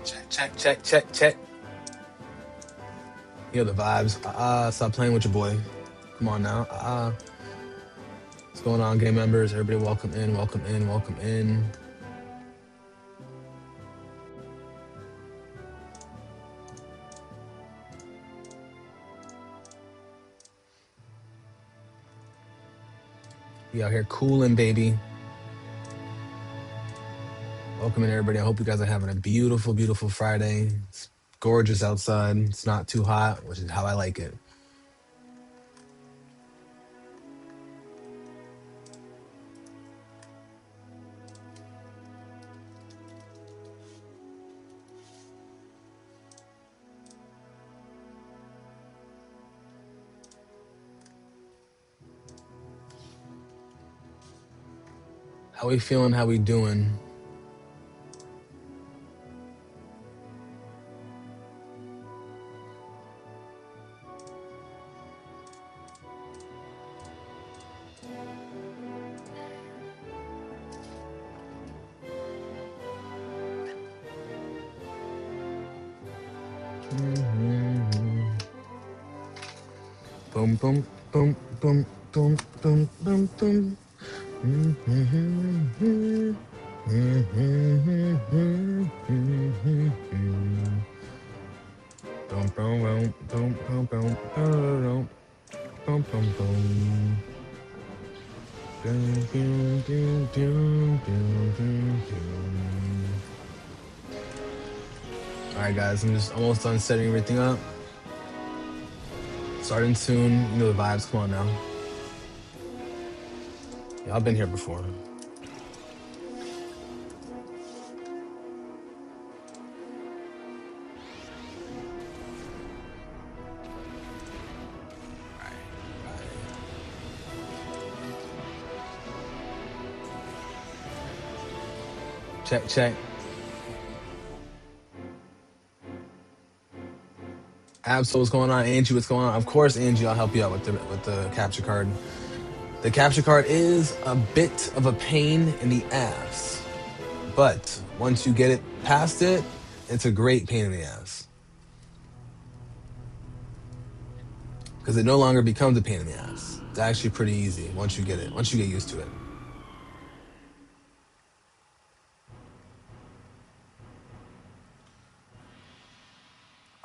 Check, check, check, check. You know the vibes. Stop playing with your boy. Come on now. What's going on, game members? Everybody, welcome in, welcome in, welcome in. We out here cooling, baby. Welcome in, everybody. I hope you guys are having a beautiful, beautiful Friday. It's gorgeous outside. It's not too hot, which is how I like it. How we feeling? How we doing? Boom, boom, boom, boom, boom, boom, boom, boom. All right, guys, I'm just almost done setting everything up. Starting soon. You know the vibes. Come on now. Yeah, I've been here before. Check, check. Absol, what's going on? Angie, what's going on? Of course, Angie, I'll help you out with the capture card. The capture card is a bit of a pain in the ass, but once you get it past it, it's a great pain in the ass. Because it no longer becomes a pain in the ass. It's actually pretty easy once you get it, once you get used to it.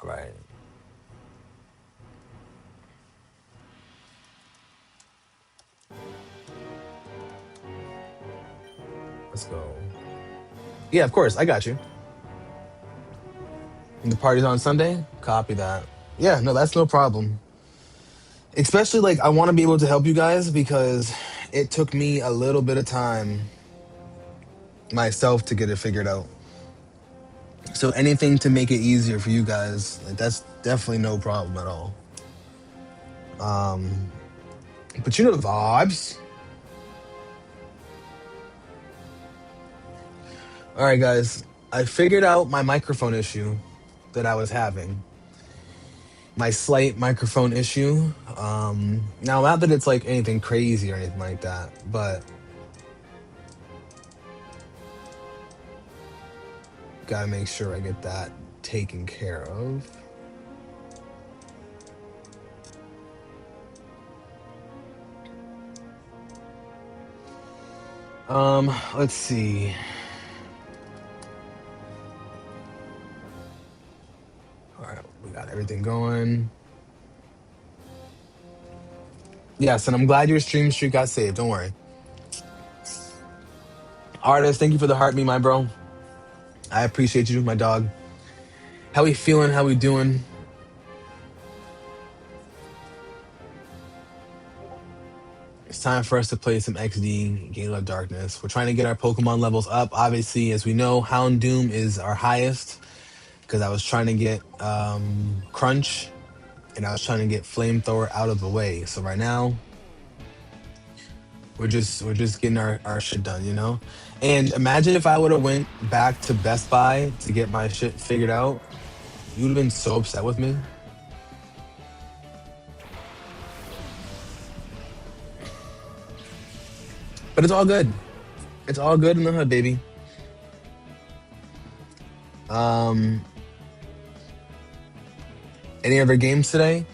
All right. Let's go. Yeah, of course, I got you. And the party's on Sunday? Copy that. Yeah, no, that's no problem. Especially, like, I want to be able to help you guys because it took me a little bit of time myself to get it figured out. So anything to make it easier for you guys, like, that's definitely no problem at all. But you know the vibes. All right, guys. I figured out my microphone issue that I was having. My slight microphone issue. Now, not that it's like anything crazy or anything like that, but gotta make sure I get that taken care of. Let's see. All right, we got everything going. Yes, and I'm glad your stream streak got saved. Don't worry. Artist, thank you for the heart, me, my bro. I appreciate you, my dog. How we feeling? How we doing? It's time for us to play some XD, Gale of Darkness. We're trying to get our Pokemon levels up. Obviously, as we know, Houndoom is our highest because I was trying to get Crunch and I was trying to get Flamethrower out of the way. So right now, we're just getting our shit done, you know? And imagine if I would have went back to Best Buy to get my shit figured out. You would have been so upset with me. But it's all good. It's all good in the hood, baby. Um, any other games today?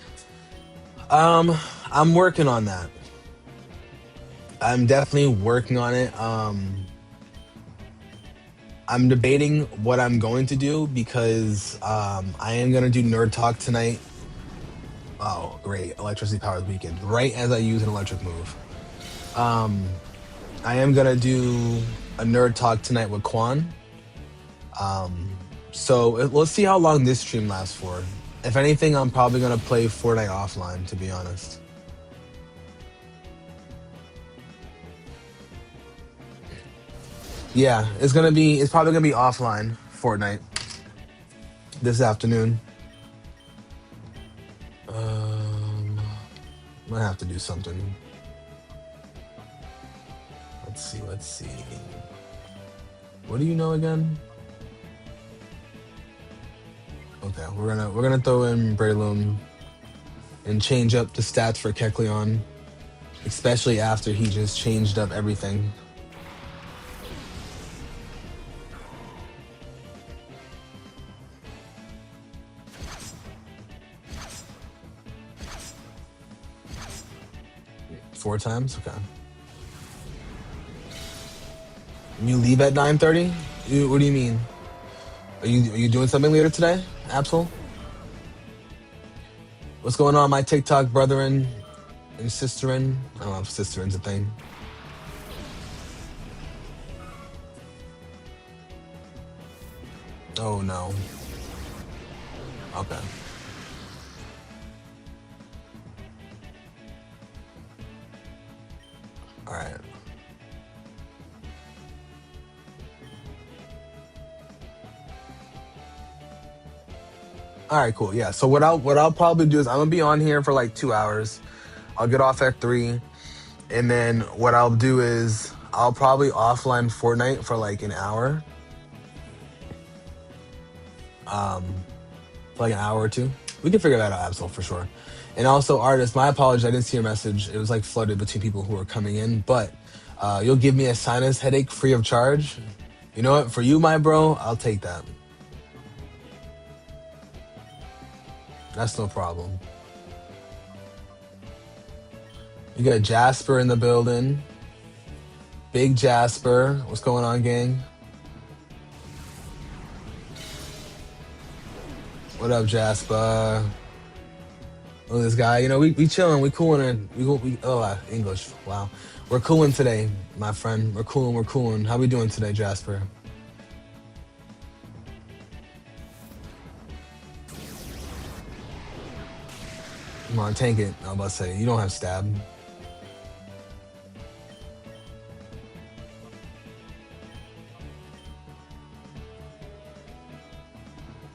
Um, I'm working on that. I'm definitely working on it. I'm debating what I'm going to do because I am gonna do nerd talk tonight. Oh, great! Electricity powered weekend. Right as I use an electric move. Um, I am gonna do a nerd talk tonight with Quan. Let's see how long this stream lasts for. If anything, I'm probably gonna play Fortnite offline. To be honest. Yeah, it's gonna be. It's probably gonna be offline Fortnite this afternoon. I'm gonna have to do something. Let's see. Let's see. What do you know again? Okay, we're gonna throw in Breloom and change up the stats for Kecleon, especially after he just changed up everything. Four times. Okay. You leave at 9:30? What do you mean? Are you doing something later today, Absol? What's going on, my TikTok brethren and sisterin? I don't know if sisterin's a thing. Oh no. Okay. All right. All right, cool. Yeah. So what I'll probably do is I'm gonna be on here for like 2 hours. I'll get off at 3, and then what I'll do is I'll probably offline Fortnite for like an hour. For like an hour or two. We can figure that out, Absol, for sure. And also, artist, my apologies. I didn't see your message. It was like flooded between people who were coming in, but you'll give me a sinus headache free of charge. You know what? For you, my bro, I'll take that. That's no problem. You got Jasper in the building. Big Jasper. What's going on, gang? What up, Jasper? Look at this guy. You know, we chilling, we cooling, and English. Wow, we're cooling today, my friend. We're cooling, we're cooling. How we doing today, Jasper? Come on, tank it. I was about to say you don't have stab.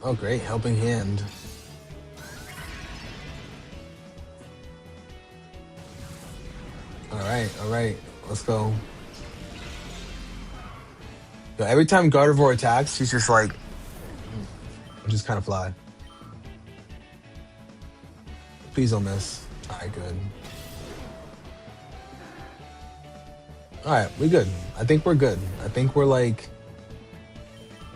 Oh, great, helping hand. All right, let's go. Yo, every time Gardevoir attacks, he's just like, just kind of fly. Please don't miss. All right, good. All right, we good. I think we're good. I think we're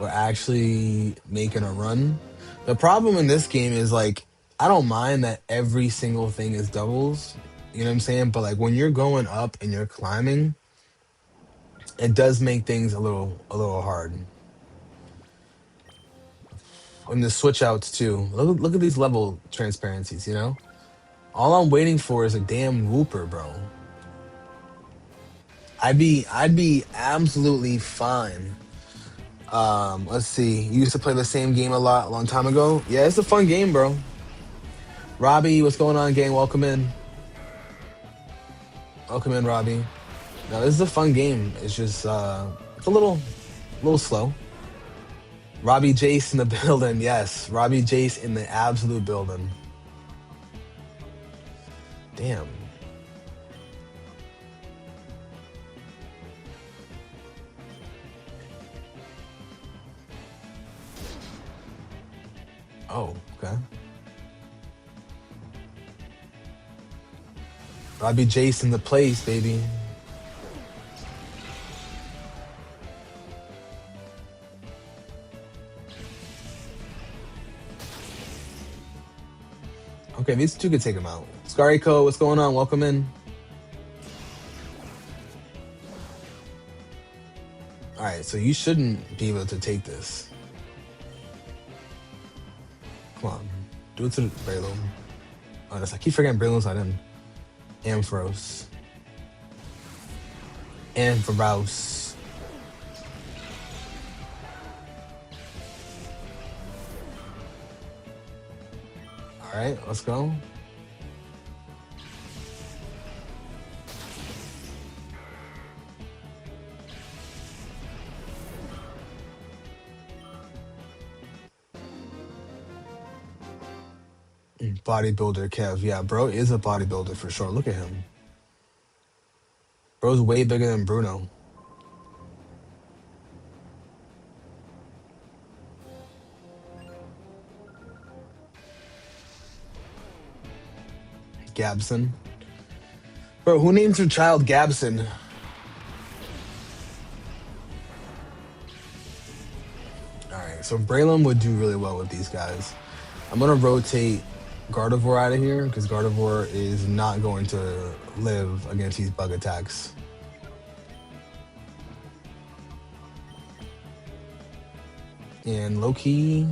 actually making a run. The problem in this game is like I don't mind that every single thing is doubles. You know what I'm saying? But like when you're going up and you're climbing, it does make things a little hard. And the switch outs too. Look at these level transparencies, you know? All I'm waiting for is a damn whooper, bro. I'd be absolutely fine. Let's see. You used to play the same game a long time ago. Yeah, it's a fun game, bro. Robbie, what's going on, gang? Welcome in. Welcome in, Robbie. No, this is a fun game. It's just it's a little slow. Robbie Jace in the building, yes. Robbie Jace in the absolute building. Damn. Oh, okay. Robbie Jace in the place, baby. Okay, these two could take him out. Scariko, what's going on? Welcome in. All right, so you shouldn't be able to take this. Come on, do it to Braylon. Oh, that's I keep forgetting Braylon's not in. Ampharos. Ampharos. All right, let's go. Bodybuilder Kev. Yeah, bro is a bodybuilder for sure. Look at him. Bro's way bigger than Bruno. Gabson. Bro, who names their child Gabson? Alright, so Braylon would do really well with these guys. I'm gonna rotate Gardevoir out of here because Gardevoir is not going to live against these bug attacks. And low-key,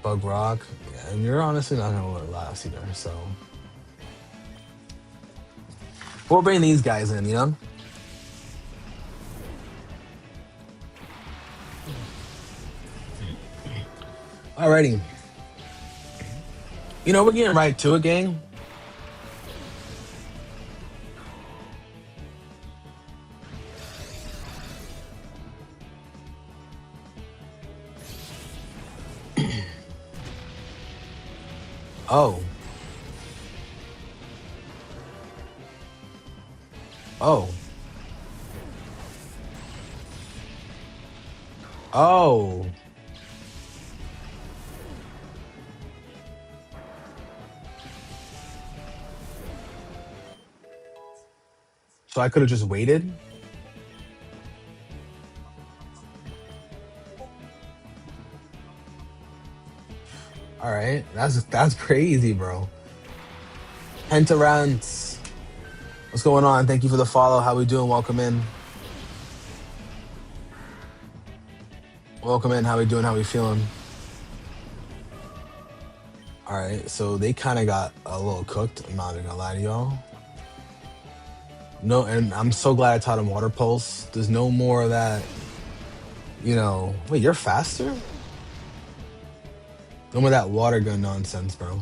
Bug Rock. Yeah, and you're honestly not gonna let it last either, so. We'll bring these guys in, you know? Alrighty. You know, we're getting right to it, gang. Oh. Oh. Oh. So I could have just waited? Alright. That's crazy, bro. Pentarants. What's going on? Thank you for the follow. How we doing? Welcome in. Welcome in. How we doing? How we feeling? Alright, so they kind of got a little cooked. I'm not gonna lie to y'all. No, and I'm so glad I taught him Water Pulse. There's no more of that, you know. Wait, you're faster? No more of that water gun nonsense, bro.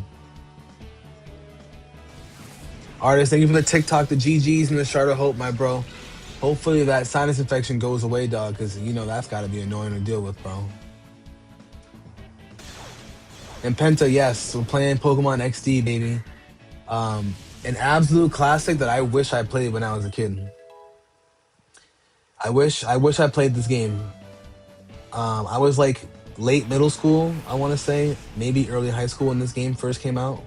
Artist, thank you for the TikTok, the GGs, and the Shard of Hope, my bro. Hopefully that sinus infection goes away, dog, because, you know, that's got to be annoying to deal with, bro. And Penta, yes, we're playing Pokemon XD, baby. An absolute classic that I wish I played when I was a kid. I wish I played this game. I was like late middle school, I want to say, maybe early high school when this game first came out.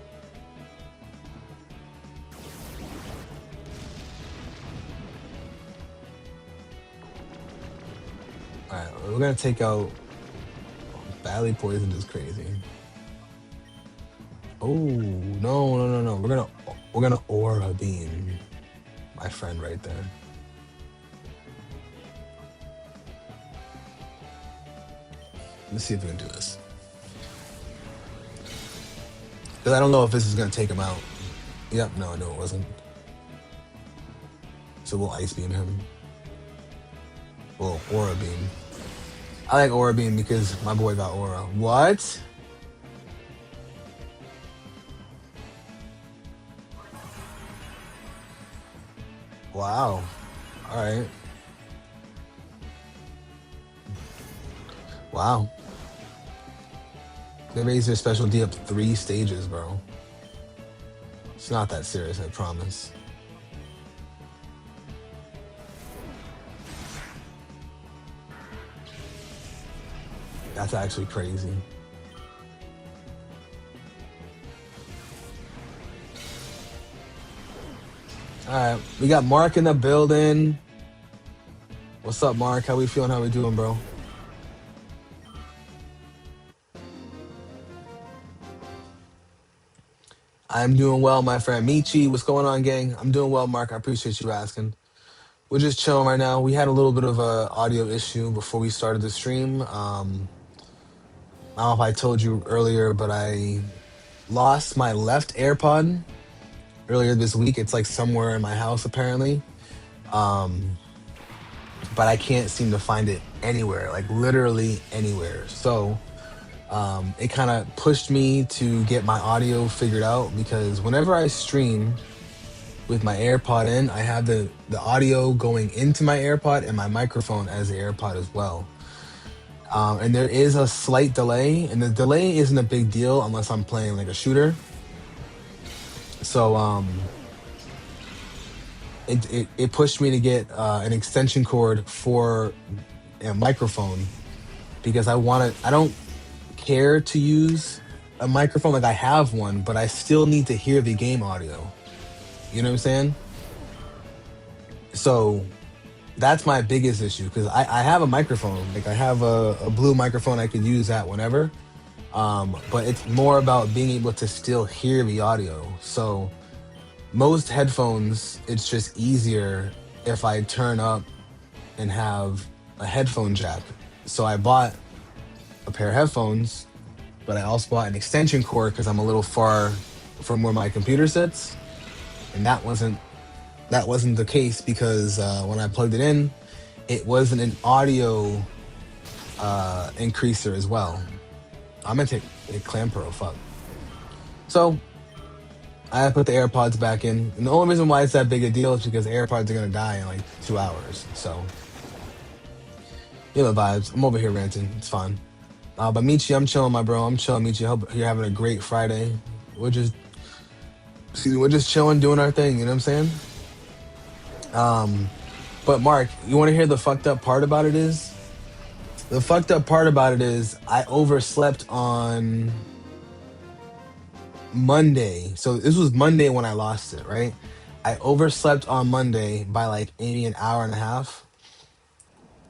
All right, we're gonna take out Badly Poisoned is crazy. Oh no! We're gonna Aura Beam, my friend right there. Let's see if we can do this. Because I don't know if this is gonna take him out. Yep, no, it wasn't. So we'll Ice Beam him. We'll Aura Beam. I like Aura Beam because my boy got Aura. What? Wow. All right. Wow. They raised their special D up 3 stages, bro. It's not that serious, I promise. That's actually crazy. All right, we got Mark in the building. What's up, Mark? How we feeling? How we doing, bro? I'm doing well, my friend Michi. What's going on, gang? I'm doing well, Mark. I appreciate you asking. We're just chilling right now. We had a little bit of a audio issue before we started the stream. I don't know if I told you earlier, but I lost my left AirPod earlier this week. It's like somewhere in my house apparently. Um, but I can't seem to find it anywhere, like literally anywhere. So it kind of pushed me to get my audio figured out because whenever I stream with my AirPod in, I have the audio going into my AirPod and my microphone as the AirPod as well. And there is a slight delay, and the delay isn't a big deal unless I'm playing like a shooter. So it pushed me to get an extension cord for a microphone because I don't care to use a microphone, like I have one, but I still need to hear the game audio. You know what I'm saying? So that's my biggest issue because I have a microphone, like I have a blue microphone I could use that whenever. But it's more about being able to still hear the audio. So most headphones, it's just easier if I turn up and have a headphone jack. So I bought a pair of headphones, but I also bought an extension cord because I'm a little far from where my computer sits, and that wasn't the case because when I plugged it in, it wasn't an audio increaser as well. I'm gonna take a Clam Pro, fuck. So I put the AirPods back in, and the only reason why it's that big a deal is because AirPods are gonna die in like 2 hours. So you know the vibes. I'm over here ranting. It's fun. But Michi, I'm chilling, my bro. I'm chilling, Michi. Hope you're having a great Friday. We're just chilling, doing our thing. You know what I'm saying? But Mark, you want to hear the fucked up part about it is? The fucked up part about it is I overslept on Monday. So this was Monday when I lost it, right? I overslept on Monday by like maybe an hour and a half.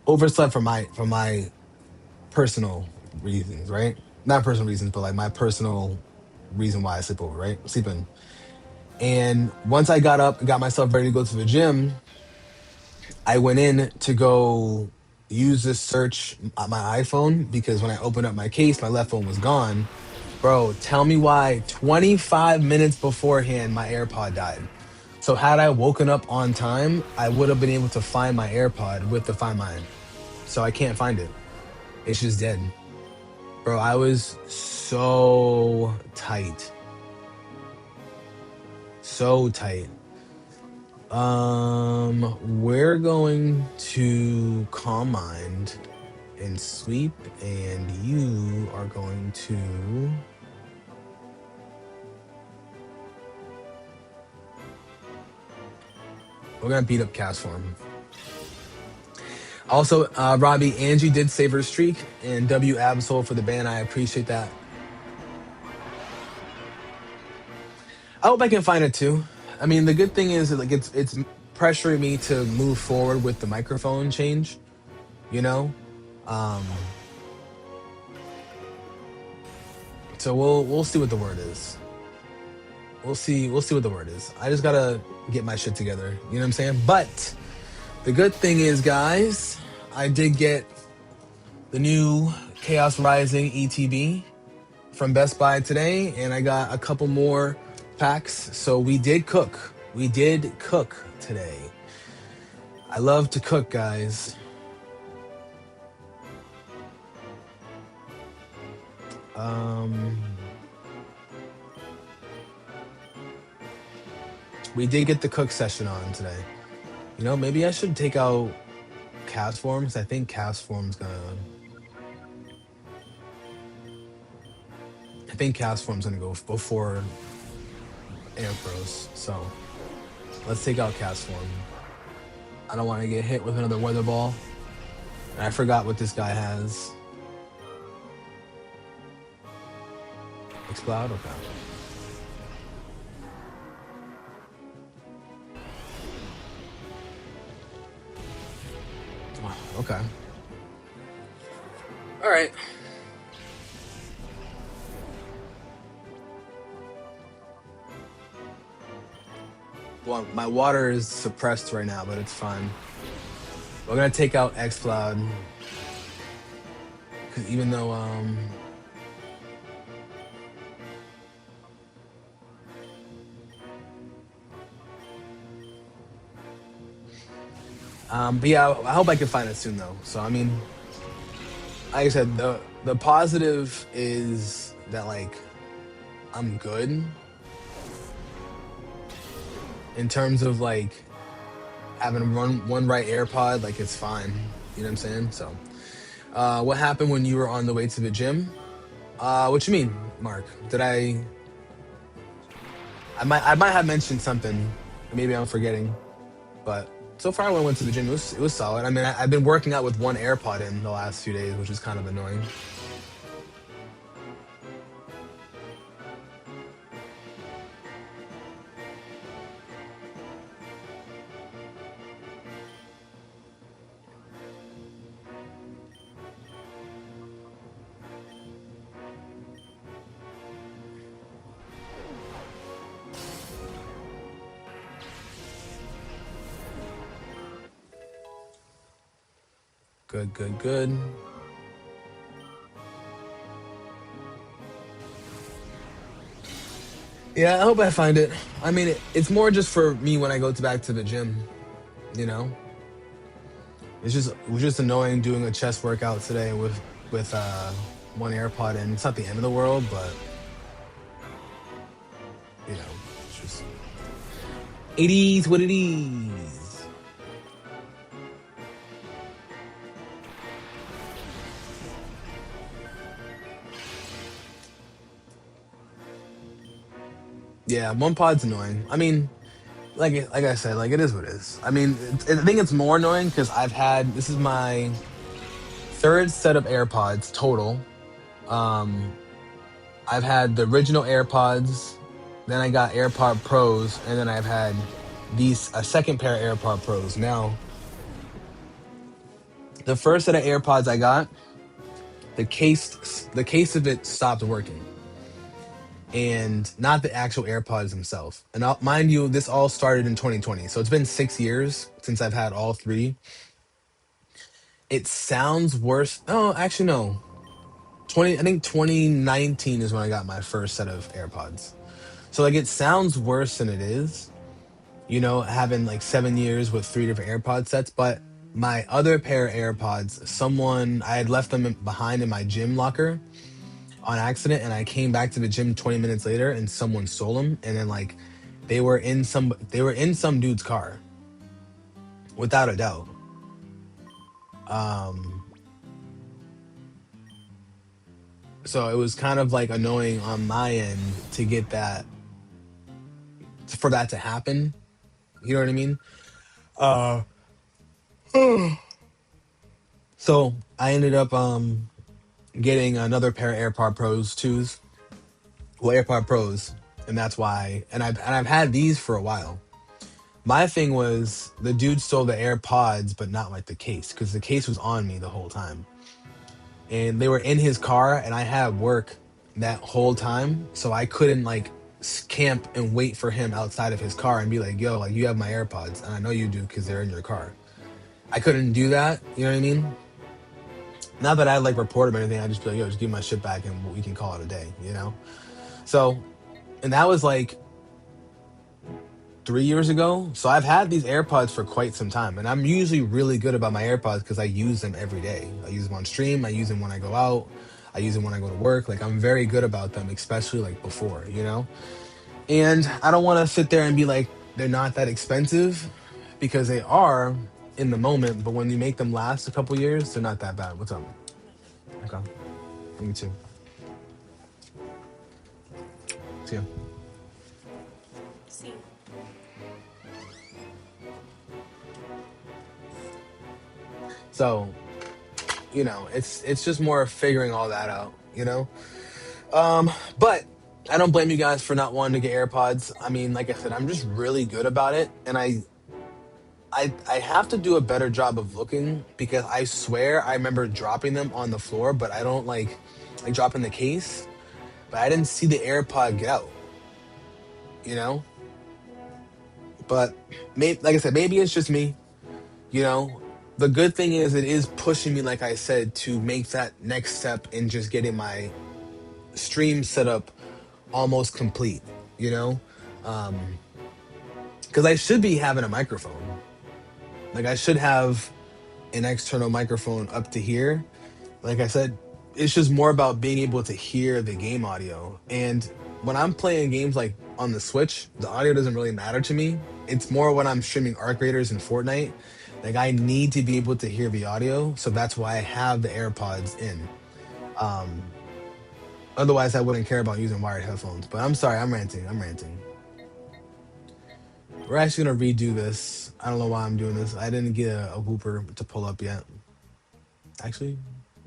Overslept for my personal reasons, right? Not personal reasons, but like my personal reason why I sleep over, right? Sleeping. And once I got up and got myself ready to go to the gym, I went in to go use this search on my iPhone because when I opened up my case, my left phone was gone. Bro, tell me why 25 minutes beforehand my AirPod died. So had I woken up on time, I would have been able to find my AirPod with the Find My. So I can't find it. It's just dead. Bro, I was so tight. So tight. We're going to Calm Mind and Sweep, and you are going to... We're gonna beat up Cast Form. Also, Robbie, Angie did save her streak, and W Absol for the ban. I appreciate that. I hope I can find it too. I mean, the good thing is that, like it's pressuring me to move forward with the microphone change. You know, um, so we'll see what the word is. We'll see what the word is. I just gotta get my shit together. You know what I'm saying? But the good thing is, guys, I did get the new Chaos Rising ETB from Best Buy today, and I got a couple more packs. So we did cook. We did cook today. I love to cook, guys. We did get the cook session on today. You know, maybe I should take out Cast Forms. I think Cast Form's gonna... I think Cast Form's gonna go before Air Pros. So let's take out Cast Form. I don't want to get hit with another weather ball. And I forgot what this guy has. Explode? Okay. Okay. All right. Well, my water is suppressed right now, but it's fine. We're gonna take out xCloud because even though but yeah, I hope I can find it soon though. So I mean, like I said, the positive is that like I'm good in terms of like having one right AirPod. Like it's fine. You know what I'm saying? So, what happened when you were on the way to the gym? What you mean, Mark? Did I? I might have mentioned something. Maybe I'm forgetting. But so far, when I went to the gym, it was solid. I mean, I've been working out with one AirPod in the last few days, which is kind of annoying. Good, good, good. Yeah, I hope I find it. I mean, it's more just for me when I go back to the gym. You know, it was just annoying doing a chest workout today with one AirPod in. It's not the end of the world, but it's just it is what it is. Yeah, one pod's annoying. I mean, like I said, like it is what it is. I mean, I think it's more annoying because this is my third set of AirPods total. Um, I've had the original AirPods, then I got AirPod Pros, and then I've had these a second pair of AirPod Pros. Now, the first set of AirPods I got, the case of it stopped working, and not the actual AirPods themselves. And mind you, this all started in 2020, so it's been 6 years since I've had all three. It sounds worse. Oh, actually, no. 20. I think 2019 is when I got my first set of AirPods. So like it sounds worse than it is. Having like 7 years with three different AirPod sets. But my other pair of AirPods, someone I had left them behind in my gym locker on accident, and I came back to the gym 20 minutes later, and someone stole them. And then like they were in some dude's car, without a doubt. Um, so it was kind of like annoying on my end to get that for that to happen. You know what I mean? Uh, so I ended up getting another pair of AirPod Pros twos, well AirPod Pros, and that's why. And I've had these for a while. My thing was the dude stole the AirPods, but not like the case, because the case was on me the whole time, and they were in his car, and I had work that whole time, so I couldn't like camp and wait for him outside of his car and be like, "Yo, like you have my AirPods," and I know you do because they're in your car. I couldn't do that. You know what I mean? Not that I like report him or anything. I just be like, "Yo, just give my shit back and we can call it a day." So, and that was like 3 years ago. So I've had these AirPods for quite some time, and I'm usually really good about my AirPods because I use them every day. I use them on stream. I use them when I go out. I use them when I go to work. Like I'm very good about them, especially like before. And I don't want to sit there and be like they're not that expensive because they are in the moment, but when you make them last a couple years, they're not that bad. What's up? Okay, me too. See ya. So it's just more of figuring all that out. But I don't blame you guys for not wanting to get AirPods. I mean, like I said, I'm just really good about it, and I have to do a better job of looking because I swear I remember dropping them on the floor, but I don't like dropping the case, but I didn't see the AirPod get out, you know? But maybe, like I said, maybe it's just me. You know, the good thing is it is pushing me, like I said, to make that next step in just getting my stream set up almost complete. You know, because I should be having a microphone. Like I should have an external microphone up to here. Like I said, it's just more about being able to hear the game audio. And when I'm playing games like on the Switch, the audio doesn't really matter to me. It's more when I'm streaming Arc Raiders and Fortnite. Like I need to be able to hear the audio, so that's why I have the AirPods in. Um, Otherwise, I wouldn't care about using wired headphones. But I'm sorry, I'm ranting. I'm ranting. We're actually gonna redo this. I don't know why I'm doing this. I didn't get a whooper to pull up yet. Actually,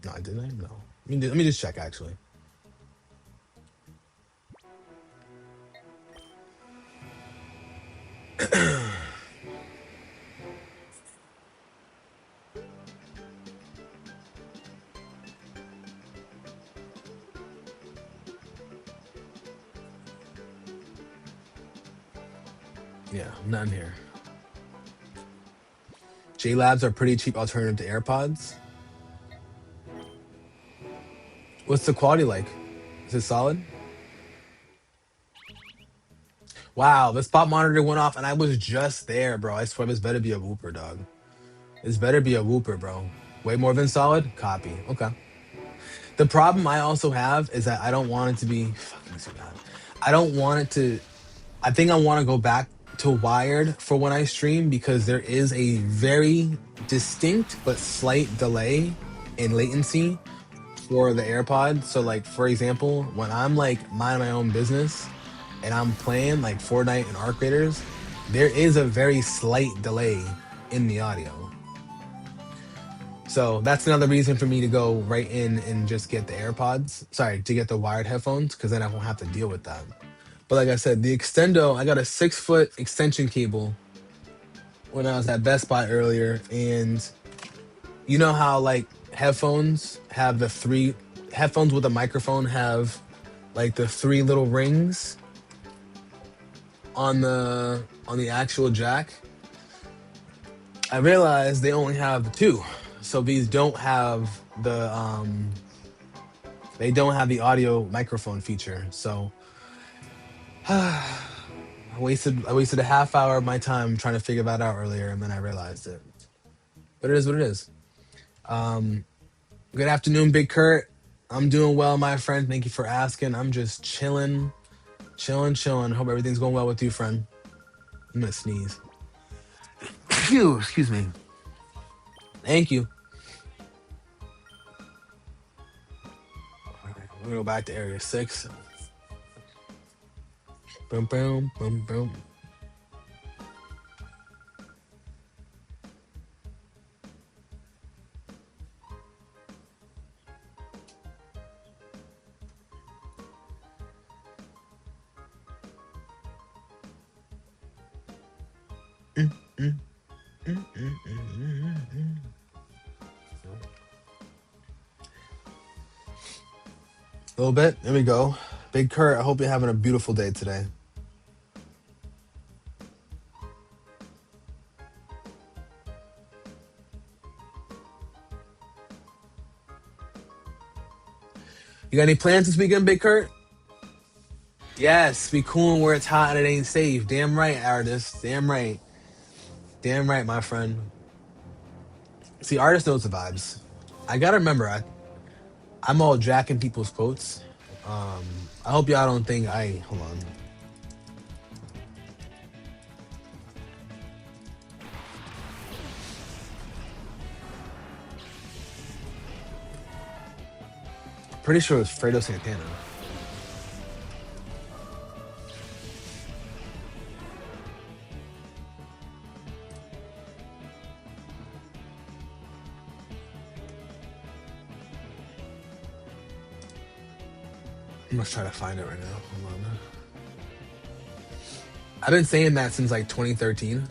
no, I didn't. No. Let me just check. Actually. Yeah, none here. J Labs are pretty cheap alternative to AirPods. What's the quality like? Is it solid? Wow, the spot monitor went off and I was just there, bro. I swear this better be a whooper, dog. This better be a whooper, bro. Way more than solid? Copy. Okay. The problem I also have is that I don't want it to be fucking so bad. I don't want it to I think I want to go back to wired for when I stream because there is a very distinct but slight delay in latency for the AirPod. So like for example, when I'm like minding my own business and I'm playing like Fortnite and Arc Raiders, there is a very slight delay in the audio. So that's another reason for me to go right in and just get the AirPods. Sorry, to get the wired headphones because then I won't have to deal with that. But like I said, the extendo, I got a 6 foot extension cable when I was at Best Buy earlier, and you know how like headphones have the three headphones with a microphone have like the three little rings on the actual jack. I realized they only have the two. So these don't have they don't have the audio microphone feature. So I wasted a half hour of my time trying to figure that out earlier and then I realized it. But it is what it is. Um Good afternoon, Big Kurt. I'm doing well, my friend. Thank you for asking. I'm just chilling, chilling, chilling. Hope everything's going well with you, friend. I'm gonna sneeze. Phew, excuse me. Thank you. All right, we're gonna go back to area 6. Boom, boom, boom, boom. Mm, mm, mm, mm, mm, mm. A little bit. There we go. Big Kurt, I hope you're having a beautiful day today. You got any plans this weekend, Big Kurt? Yes, be cool where it's hot and it ain't safe. Damn right, artist. Damn right. Damn right, my friend. See, artist knows the vibes. I gotta remember, I'm all jacking people's quotes. I hope y'all don't think I hold on. Pretty sure it was Fredo Santana. I'm gonna try to find it right now. Hold on. I've been saying that since like 2013.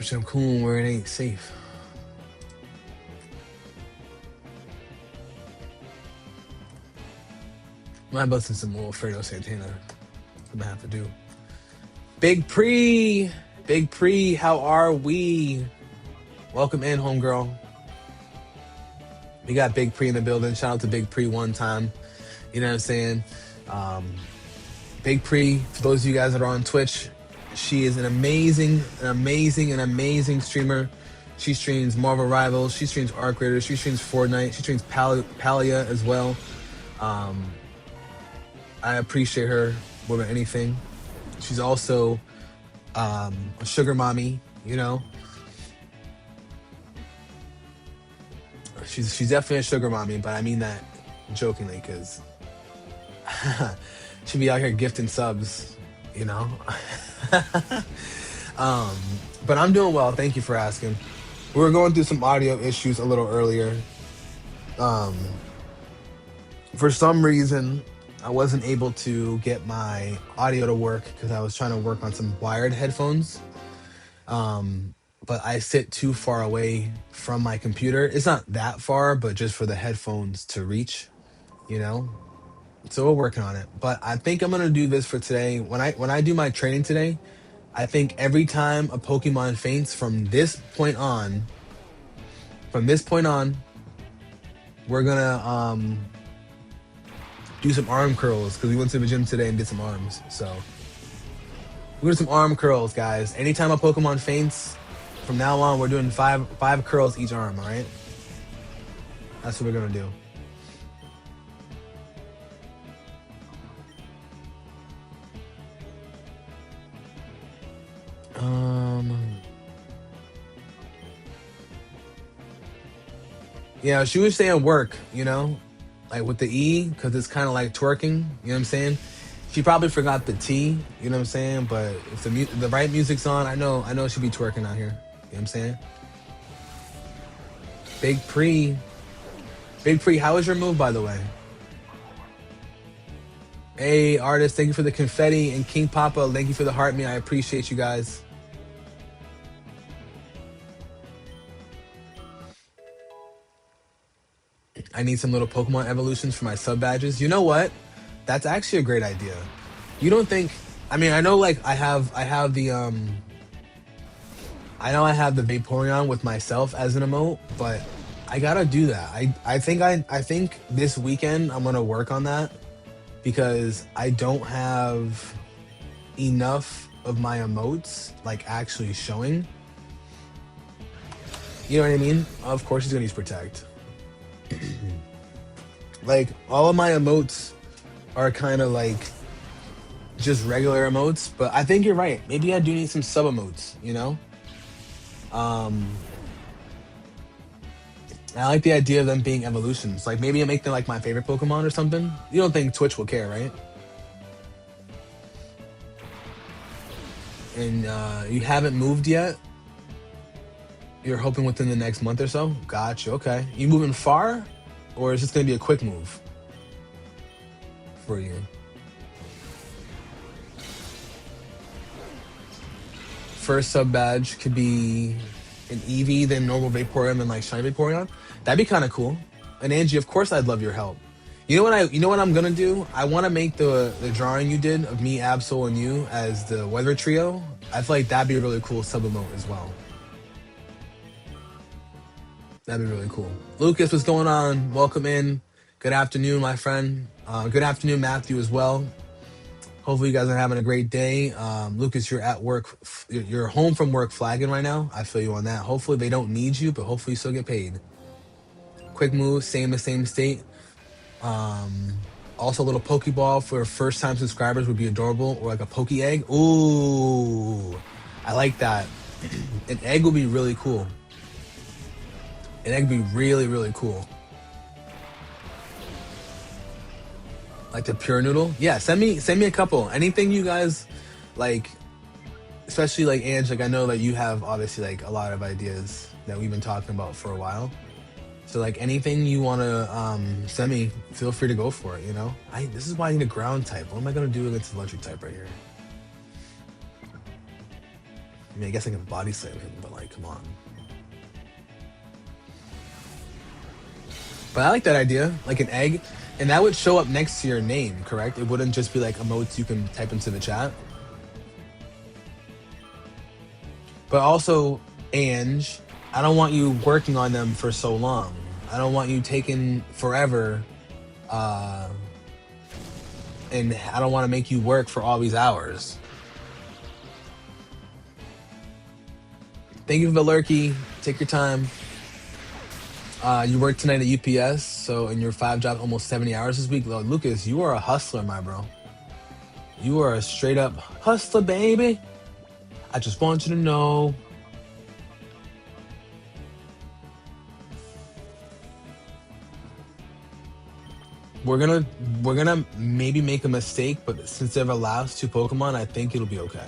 Especially I'm cool where it ain't safe. I'm busting some more Fredo Santana. I'm gonna have to do. Big Pre! Big Pre, how are we? Welcome in, homegirl. We got Big Pre in the building. Shout out to Big Pre one time. You know what I'm saying? Um, Big Pre, for those of you guys that are on Twitch, she is an amazing streamer. She streams Marvel Rivals, she streams Arc Raiders, she streams Fortnite, she streams Palia as well. I appreciate her more than anything. She's also a sugar mommy, you know. She's definitely a sugar mommy, but I mean that jokingly because she'd be out here gifting subs, you know. um, but I'm doing well. Thank you for asking. We were going through some audio issues a little earlier. For some reason, I wasn't able to get my audio to work because I was trying to work on some wired headphones. But I sit too far away from my computer. It's not that far, but just for the headphones to reach, you know. So we're working on it. But I think I'm gonna do this for today. When I do my training today, I think every time a Pokemon faints from this point on, we're gonna do some arm curls because we went to the gym today and did some arms. So we're doing some arm curls, guys. Anytime a Pokemon faints, from now on, we're doing five curls each arm. All right, that's what we're gonna do. Yeah, she was saying work, you know, like with the E, because it's kind of like twerking. You know what I'm saying? She probably forgot the T. You know what I'm saying? But if the right music's on, I know she'll be twerking out here. You know what I'm saying? Big Pre, how was your move, by the way? Hey, artist, thank you for the confetti, and King Papa, thank you for the heart me. I appreciate you guys. I need some little Pokemon evolutions for my sub badges. You know what? That's actually a great idea. You don't think? I mean, I know like I have the I know I have the Vaporeon with myself as an emote, but I gotta do that. I think this weekend I'm gonna work on that because I don't have enough of my emotes like actually showing. You know what I mean? Of course he's gonna use Protect. Like all of my emotes are kind of like just regular emotes, but I think you're right. Maybe I do need some sub emotes, you know? I like the idea of them being evolutions. Like maybe I make them like my favorite Pokemon or something. You don't think Twitch will care, right? And you haven't moved yet? You're hoping within the next month or so? Gotcha, okay. You moving far? Or is this gonna be a quick move for you? First sub badge could be an Eevee, then normal Vaporeon, then like Shiny Vaporeon. That'd be kind of cool. And Angie, of course, I'd love your help. You know what I'm gonna do? I want to make the drawing you did of me, Absol, and you as the Weather Trio. I feel like that'd be a really cool sub emote as well. That'd be really cool. Lucas, what's going on? Welcome in. Good afternoon, my friend. Good afternoon, Matthew, as well. Hopefully you guys are having a great day. Lucas, you're at work. You're home from work flagging right now. I feel you on that. Hopefully they don't need you, but hopefully you still get paid. Quick move, same state. Also a little Pokeball for first time subscribers would be adorable, or like a Poke Egg. Ooh, I like that. An egg would be really cool. An egg would be really, really cool. Like the pure noodle. Yeah, send me a couple. Anything you guys like, especially like Ange, like I know that you have obviously like a lot of ideas that we've been talking about for a while. So like anything you wanna send me, feel free to go for it, you know? This is why I need a ground type. What am I gonna do against the electric type right here? I mean, I guess I can body slam him, but like, come on. But I like that idea, like an egg, and that would show up next to your name, correct? It wouldn't just be like emotes you can type into the chat. But also, Ange, I don't want you working on them for so long. I don't want you taking forever, uh, and I don't want to make you work for all these hours. Thank you for the lurky. Take your time. You work tonight at UPS, so in your 5 job, almost 70 hours this week. Lucas, you are a hustler, my bro. You are a straight up hustler, baby. I just want you to know. We're gonna maybe make a mistake, but since they're the last 2 Pokemon, I think it'll be okay.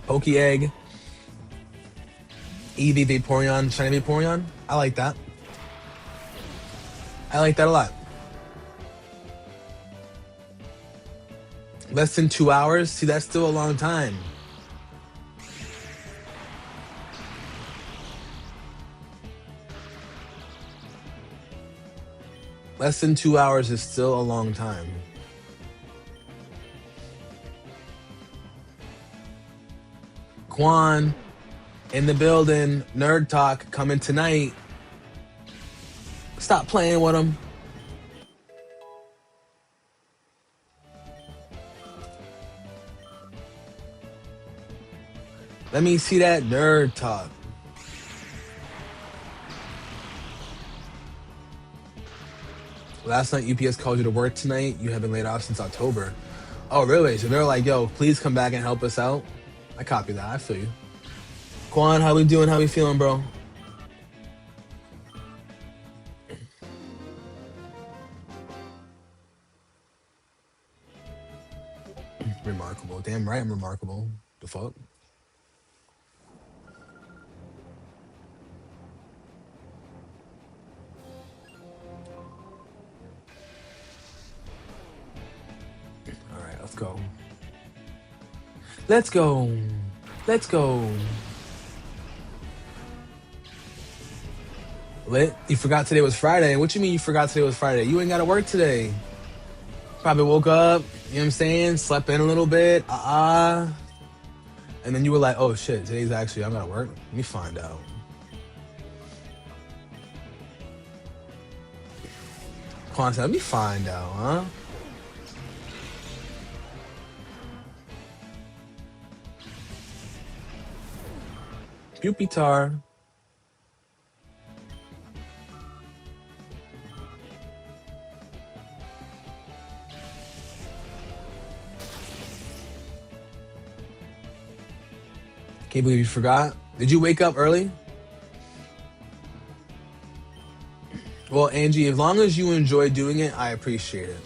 Poke-Egg, Eevee Vaporeon, Shiny Vaporeon. I like that. I like that a lot. Less than 2 hours? See, that's still a long time. Less than 2 hours is still a long time. Quan in the building. Nerd Talk coming tonight. Stop playing with him. Let me see that Nerd Talk. Last night, UPS called you to work tonight. You have been laid off since October. Oh, really? So they're like, yo, please come back and help us out. I copy that. I feel you. Quan, how we doing? How we feeling, bro? Remarkable. Damn right I'm remarkable. The fuck? All right, let's go. Let's go. Let's go. Lit? You forgot today was Friday. What you mean you forgot today was Friday? You ain't got to work today. Probably woke up, you know what I'm saying? Slept in a little bit. And then you were like, oh shit, today's actually, I'm going to work. Let me find out. Concept, let me find out, huh? Pupitar. Can't believe you forgot. Did you wake up early? Well, Angie, as long as you enjoy doing it, I appreciate it.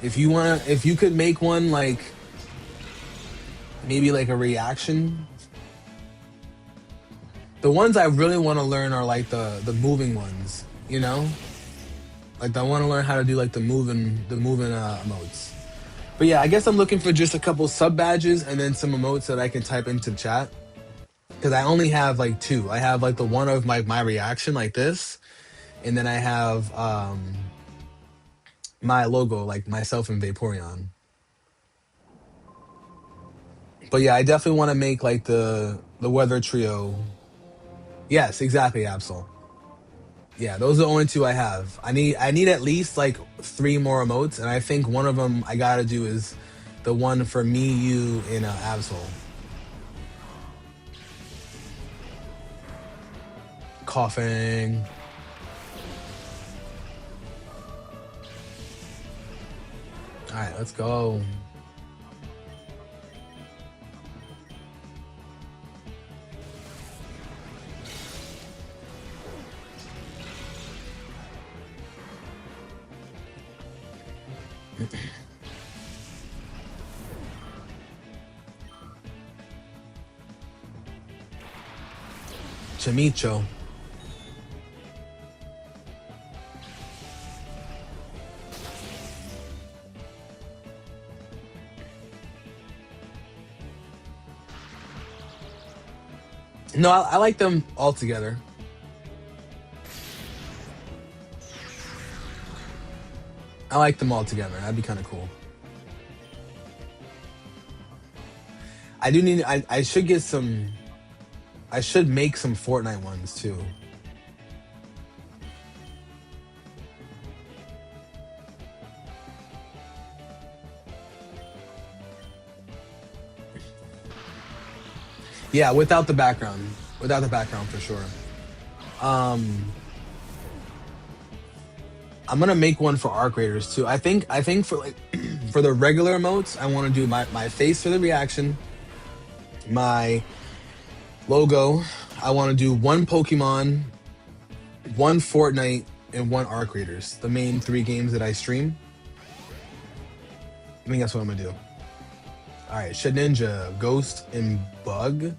If you could make one like maybe like a reaction. The ones I really want to learn are like the moving ones, you know? Like I want to learn how to do like the moving emotes. But yeah, I guess I'm looking for just a couple sub badges and then some emotes that I can type into chat. Because I only have like 2. I have like the one of my reaction like this, and then I have my logo like myself and Vaporeon. But yeah, I definitely want to make like the weather trio. Yes, exactly, Absol. Yeah, those are the only 2 I have. I need at least like 3 more emotes, and I think one of them I gotta do is the one for me, you, and Absol. Coughing. All right, let's go. Chimicho. No, I like them all together. I like them all together. That'd be kind of cool. I do need. I should get some. I should make some Fortnite ones too. Yeah, without the background. Without the background for sure. Um, I'm gonna make one for Arc Raiders too. I think for like for the regular emotes, I want to do my face for the reaction, my logo. I want to do one Pokemon, one Fortnite, and one Arc Raiders. The main three games that I stream. I think that's what I'm gonna do. All right, Shedinja, Ghost, and Bug.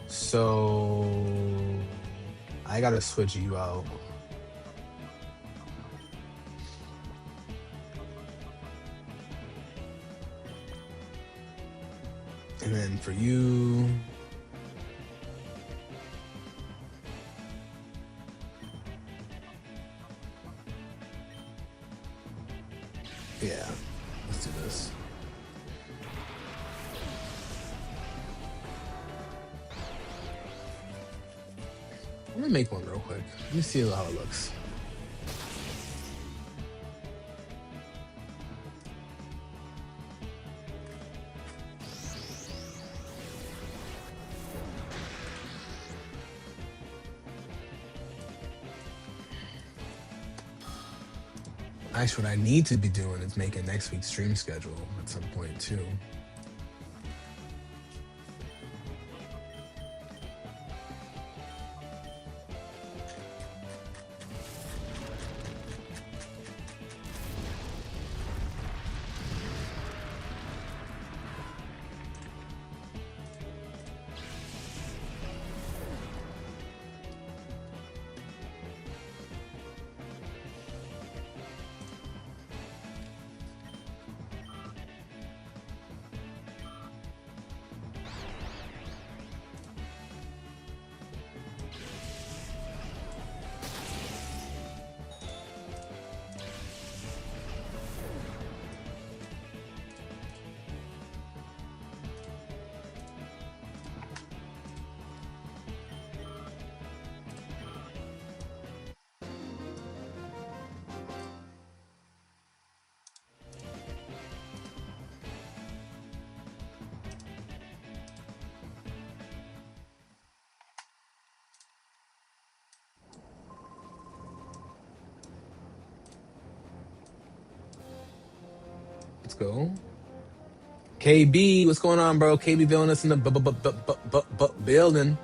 So I gotta switch you out. And then for you, yeah, let's do this. I'm gonna make one real quick. Let me see how it looks. Actually, what I need to be doing is making next week's stream schedule at some point too. Let's go. KB, what's going on, bro? KB villainous in the building.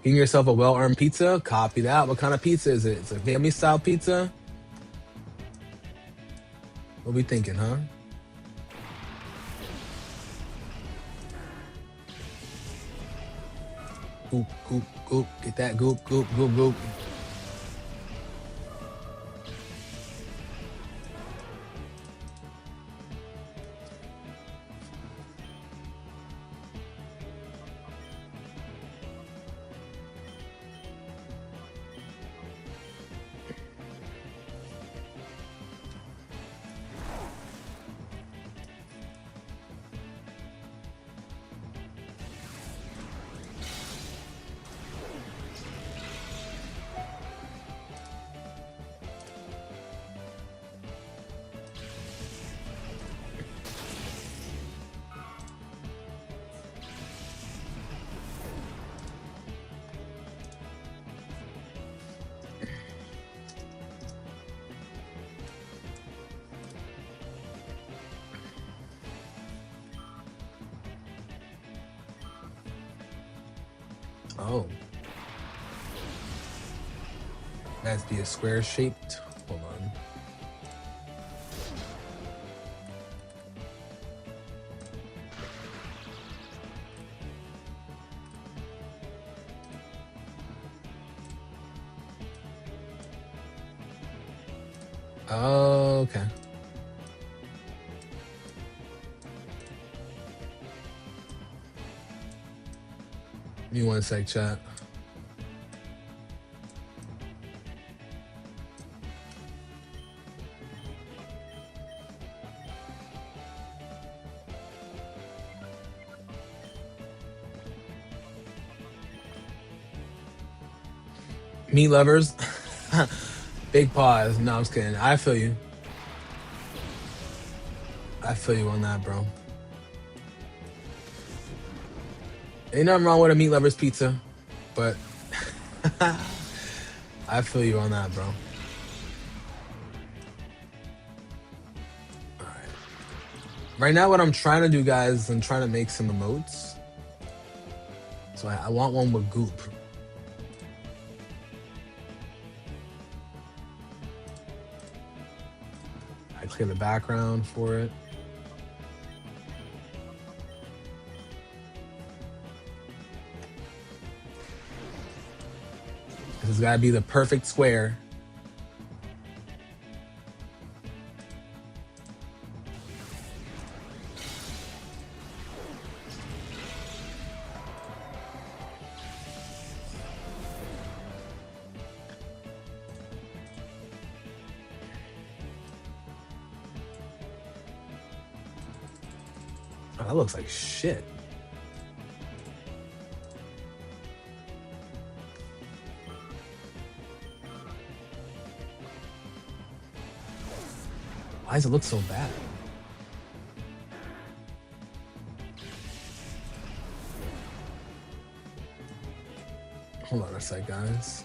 Getting yourself a well-earned pizza. Copy that. What kind of pizza is it? It's a family-style pizza. What we thinking, huh? Goop, goop, goop. Get that goop, goop, goop, goop. Oh. That's be a square shaped. Hold on. Oh, okay. Give me one sec, chat. Meat lovers. Big pause. No, I'm just kidding. I feel you. I feel you on that, bro. Ain't nothing wrong with a meat lover's pizza, but I feel you on that, bro. All right. Right now, what I'm trying to do, guys, I'm trying to make some emotes. So I want one with goop. I clear the background for it. This has got to be the perfect square. Oh, that looks like shit. Why does it look so bad? Hold on a sec, guys.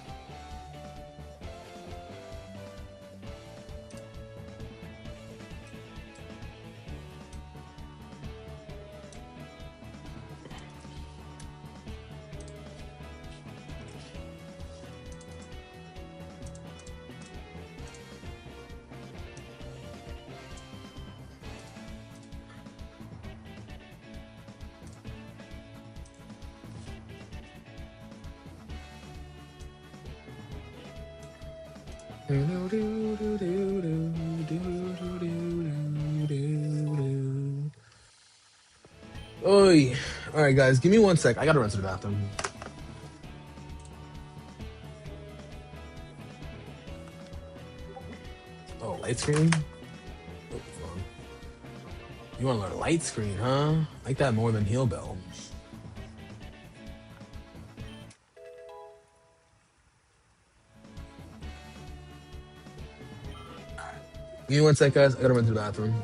Oy. All right, guys, give me one sec. I gotta run to the bathroom. Oh, light screen? Oh, hold on. You want to learn light screen, huh? Like that more than heel bell. Give me one sec, guys. I gotta run to the bathroom.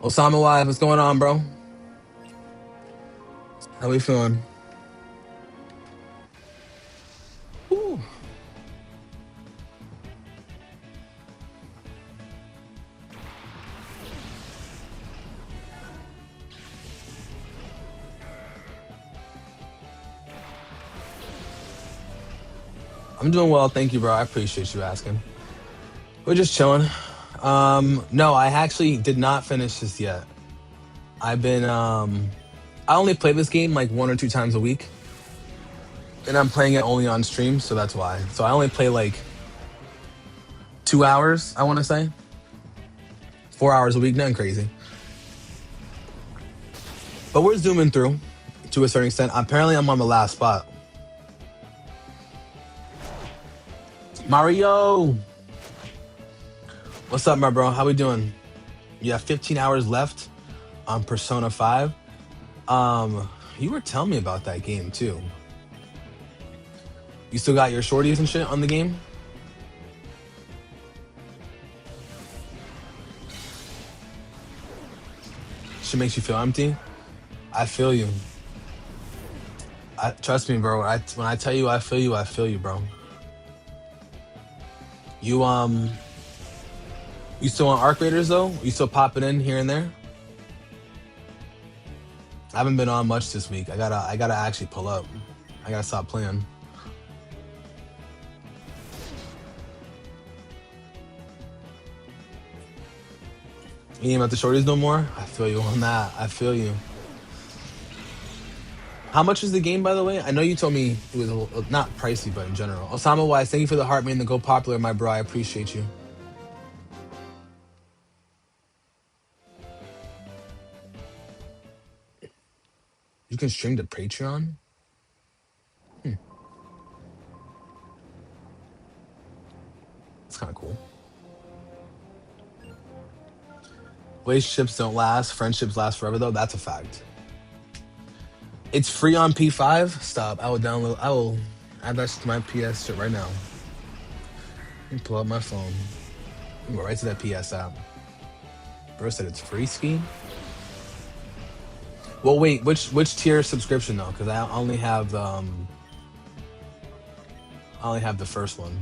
Osama Wife, what's going on, bro? How we feeling? Whew. I'm doing well, thank you, bro. I appreciate you asking. We're just chilling. No, I actually did not finish this yet. I've been I only play this game like 1 or 2 times a week. And I'm playing it only on stream, so that's why. So I only play like 2 hours, I wanna say. 4 hours a week, nothing crazy. But we're zooming through to a certain extent. Apparently I'm on the last spot. Mario! What's up, my bro? How we doing? You have 15 hours left on Persona 5. You were telling me about that game too. You still got your shorties and shit on the game? Shit makes you feel empty? I feel you. Trust me, bro. When I tell you I feel you, bro. You you still on Arc Raiders though? You still popping in here and there? I haven't been on much this week. I gotta actually pull up. I gotta stop playing. You ain't about the shorties no more? I feel you on that. I feel you. How much is the game, by the way? I know you told me it was not pricey, but in general. Osama Wise, thank you for the heart, man. The Go Popular, my bro. I appreciate you. You can stream to Patreon? Hmm. That's kind of cool. Relationships don't last. Friendships last forever, though. That's a fact. It's free on P5. Stop. I will download. I will add that to my PS shit right now. Let me pull up my phone. Go right to that PS app. Bro said it's free ski. Well, wait. Which tier subscription though? Because I only have the first one.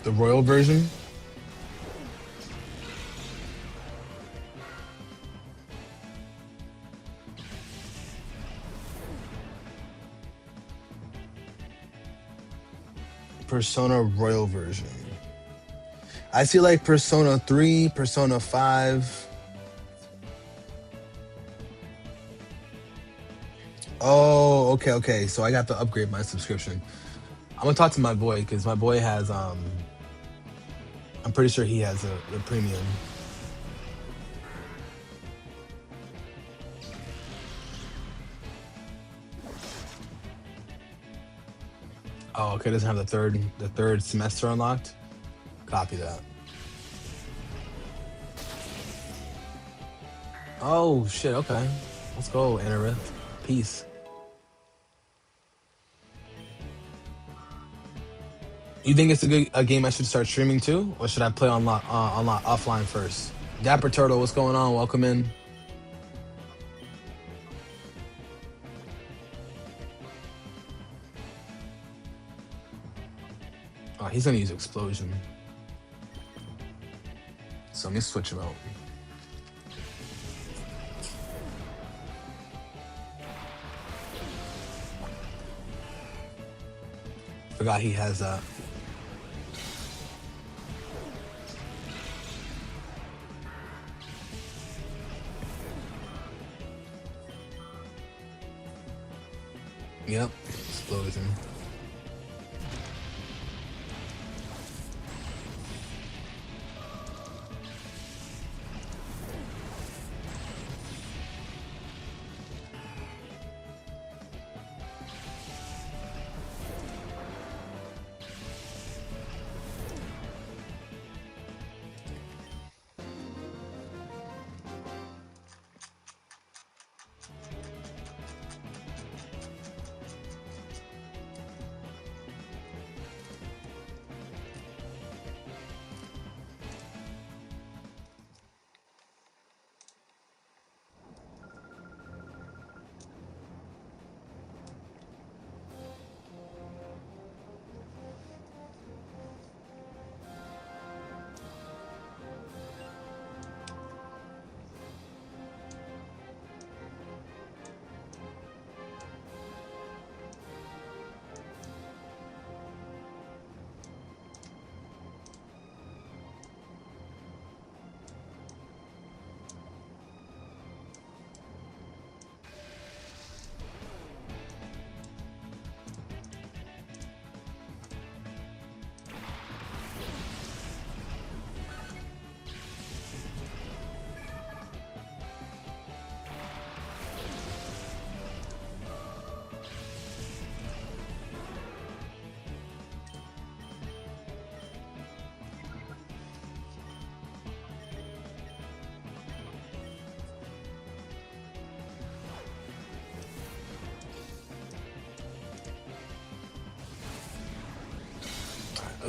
The royal version. Persona Royal version. I see like Persona 3, Persona 5. Oh, okay. So I got to upgrade my subscription. I'm gonna talk to my boy because my boy has I'm pretty sure he has the premium. Oh, okay, doesn't have the third semester unlocked. Copy that. Oh shit, okay. Let's go, Anarith. Peace. You think it's a game I should start streaming too? Or should I play on offline first? Dapper Turtle, what's going on? Welcome in. Oh, he's gonna use Explosion. So let me switch him out. Forgot he has that. Yep, Explosion.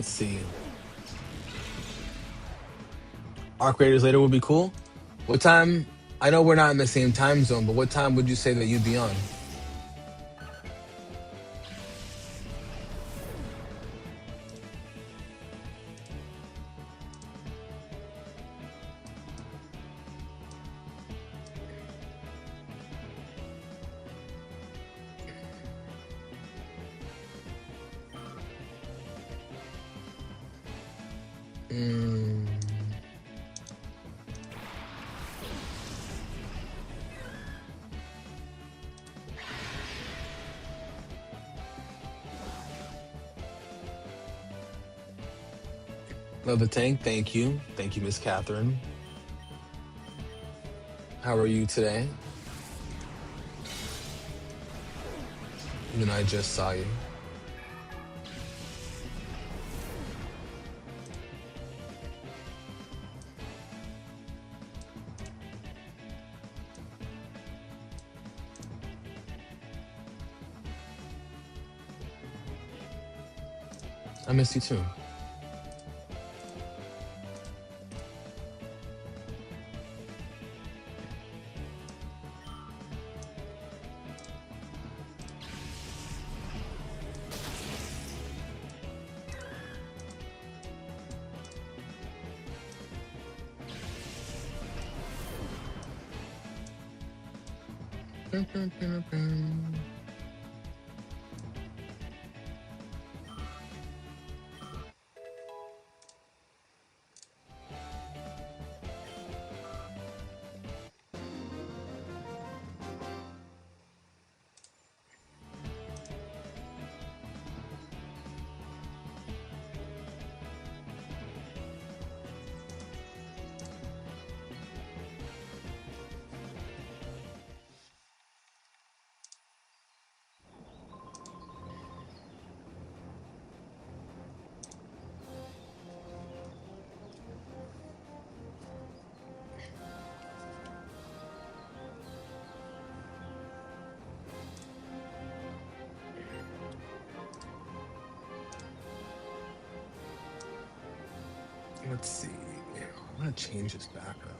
Let's see. Arc Raiders later would be cool. What time? I know we're not in the same time zone, but what time would you say that you'd be on? Mm, Love the tank. Thank you. Thank you, Miss Catherine. How are you today? Even though I just saw you. I missed you too. Let's see. I'm gonna change this background.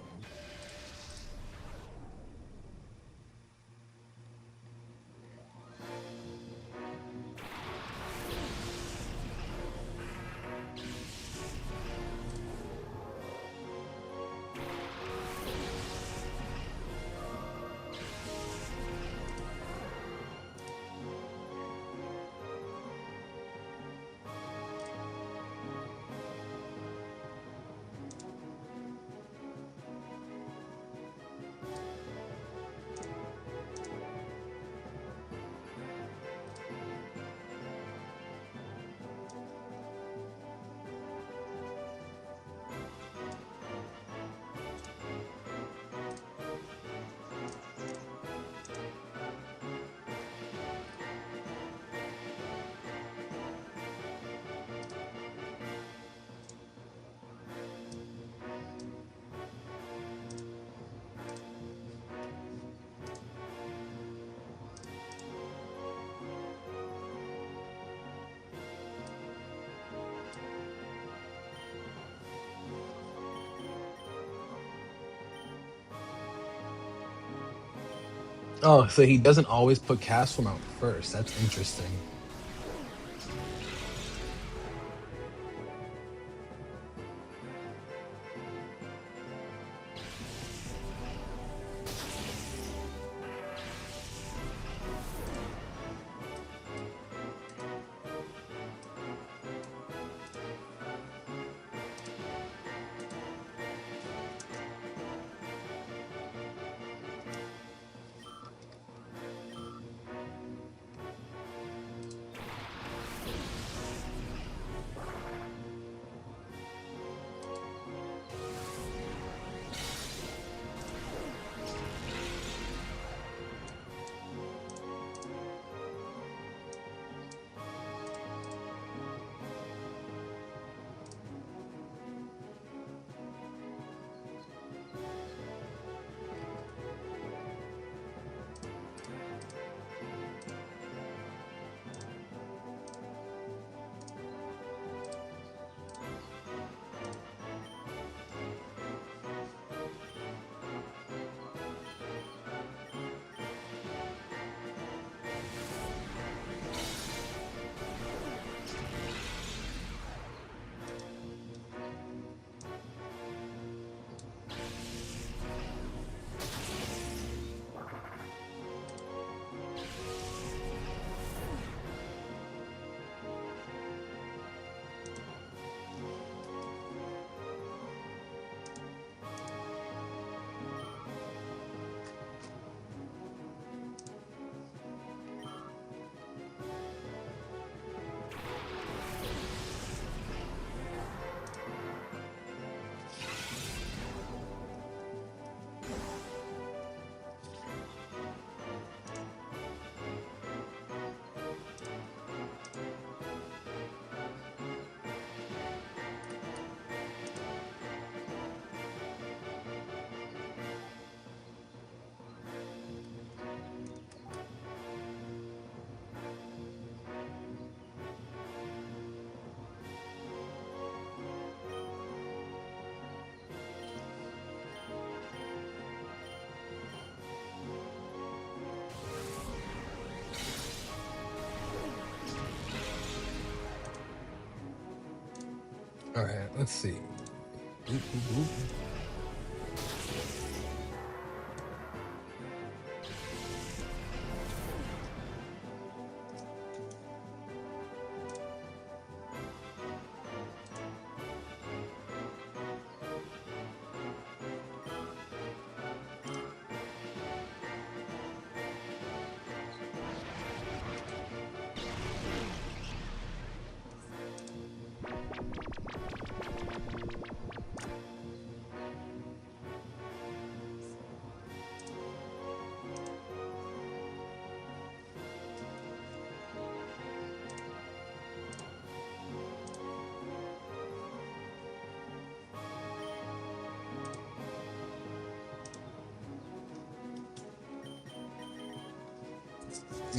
Oh, so he doesn't always put Castle out first. That's interesting. Let's see. Oop, oop, oop.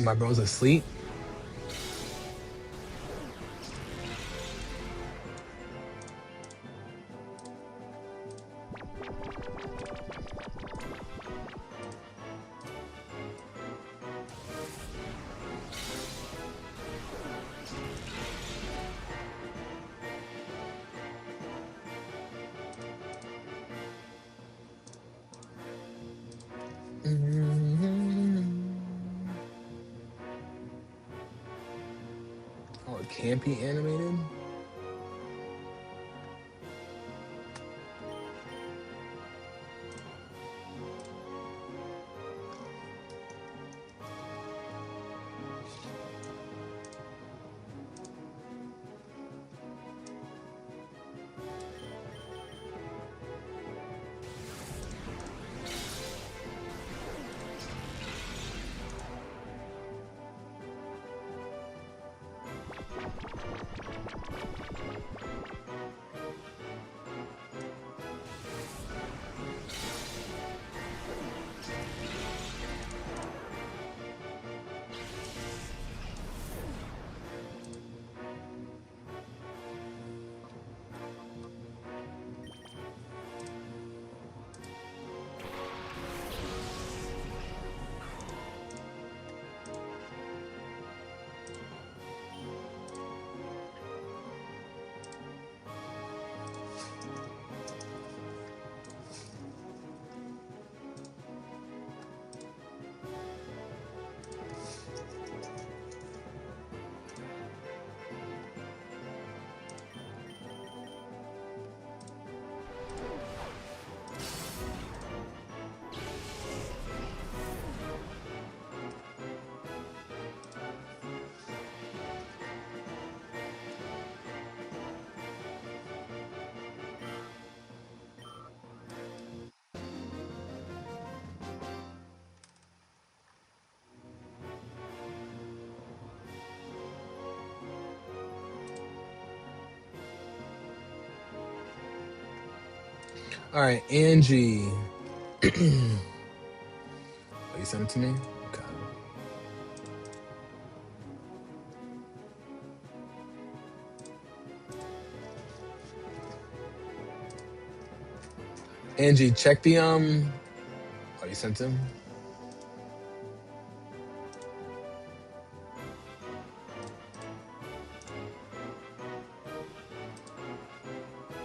My bro's asleep. Oh, it can't be animated? All right, Angie. Oh, you sent it to me? Okay. Angie, check the Oh, you sent him?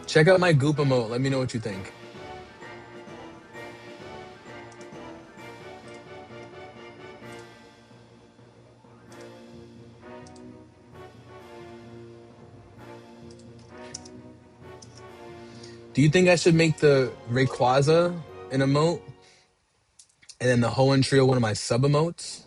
Check out my goop emote. Let me know what you think. Do you think I should make the Rayquaza an emote and then the Hoenn Trio one of my sub emotes?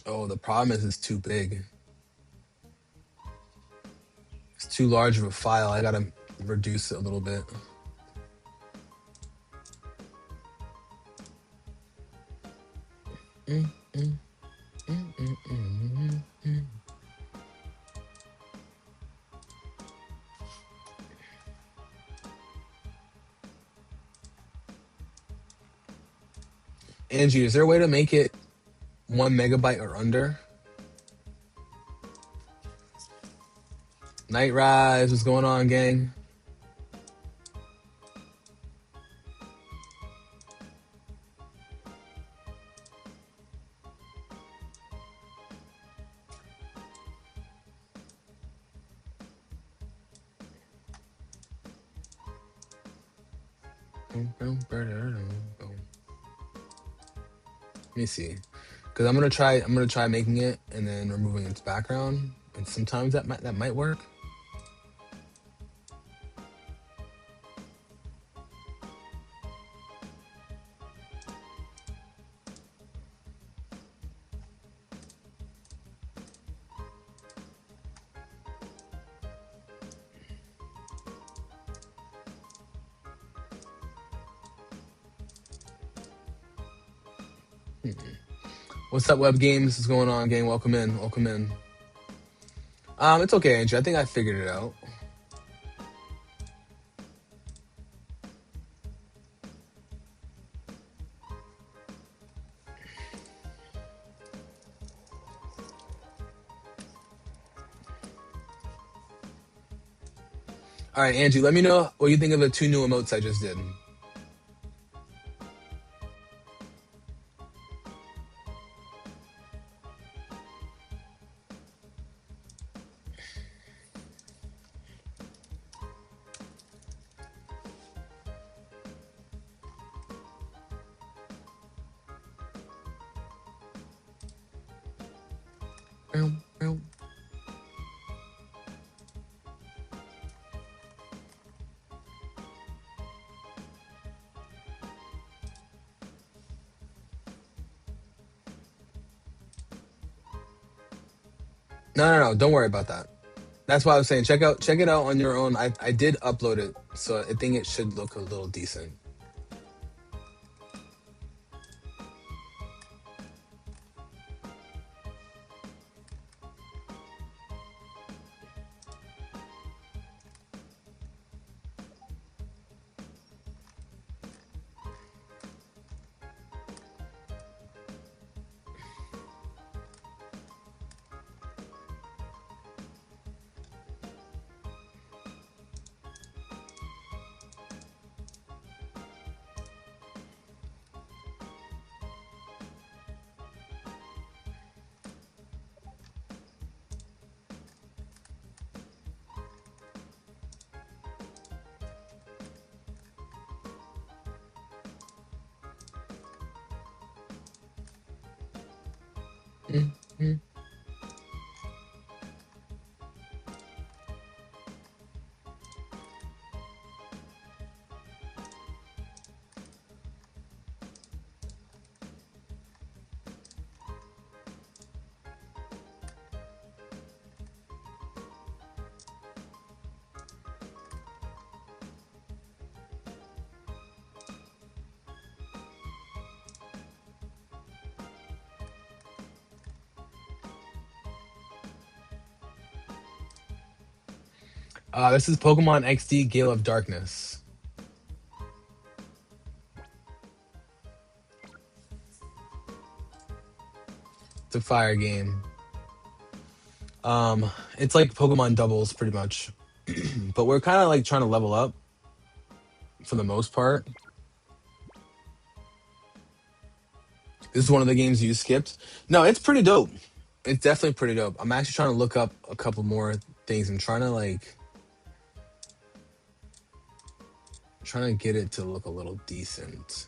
Oh, the problem is it's too big. It's too large of a file. I gotta reduce it a little bit. Angie, is there a way to make it 1 MB or under? Night Rise, what's going on, gang? Let me see, because I'm gonna try making it and then removing its background, and sometimes that might work. What's up, Web Games? What's going on, gang? Welcome in. Welcome in. It's okay, Angie. I think I figured it out. All right, Angie. Let me know what you think of the two new emotes I just did. No, no. Don't worry about that. That's why I was saying check it out on your own. I did upload it, so I think it should look a little decent. Mhm. This is Pokemon XD Gale of Darkness. It's a fire game. It's like Pokemon doubles pretty much, but we're kind of like trying to level up for the most part. This is one of the games you skipped. No, it's pretty dope. It's definitely pretty dope. I'm actually trying to look up a couple more things. I'm trying to get it to look a little decent.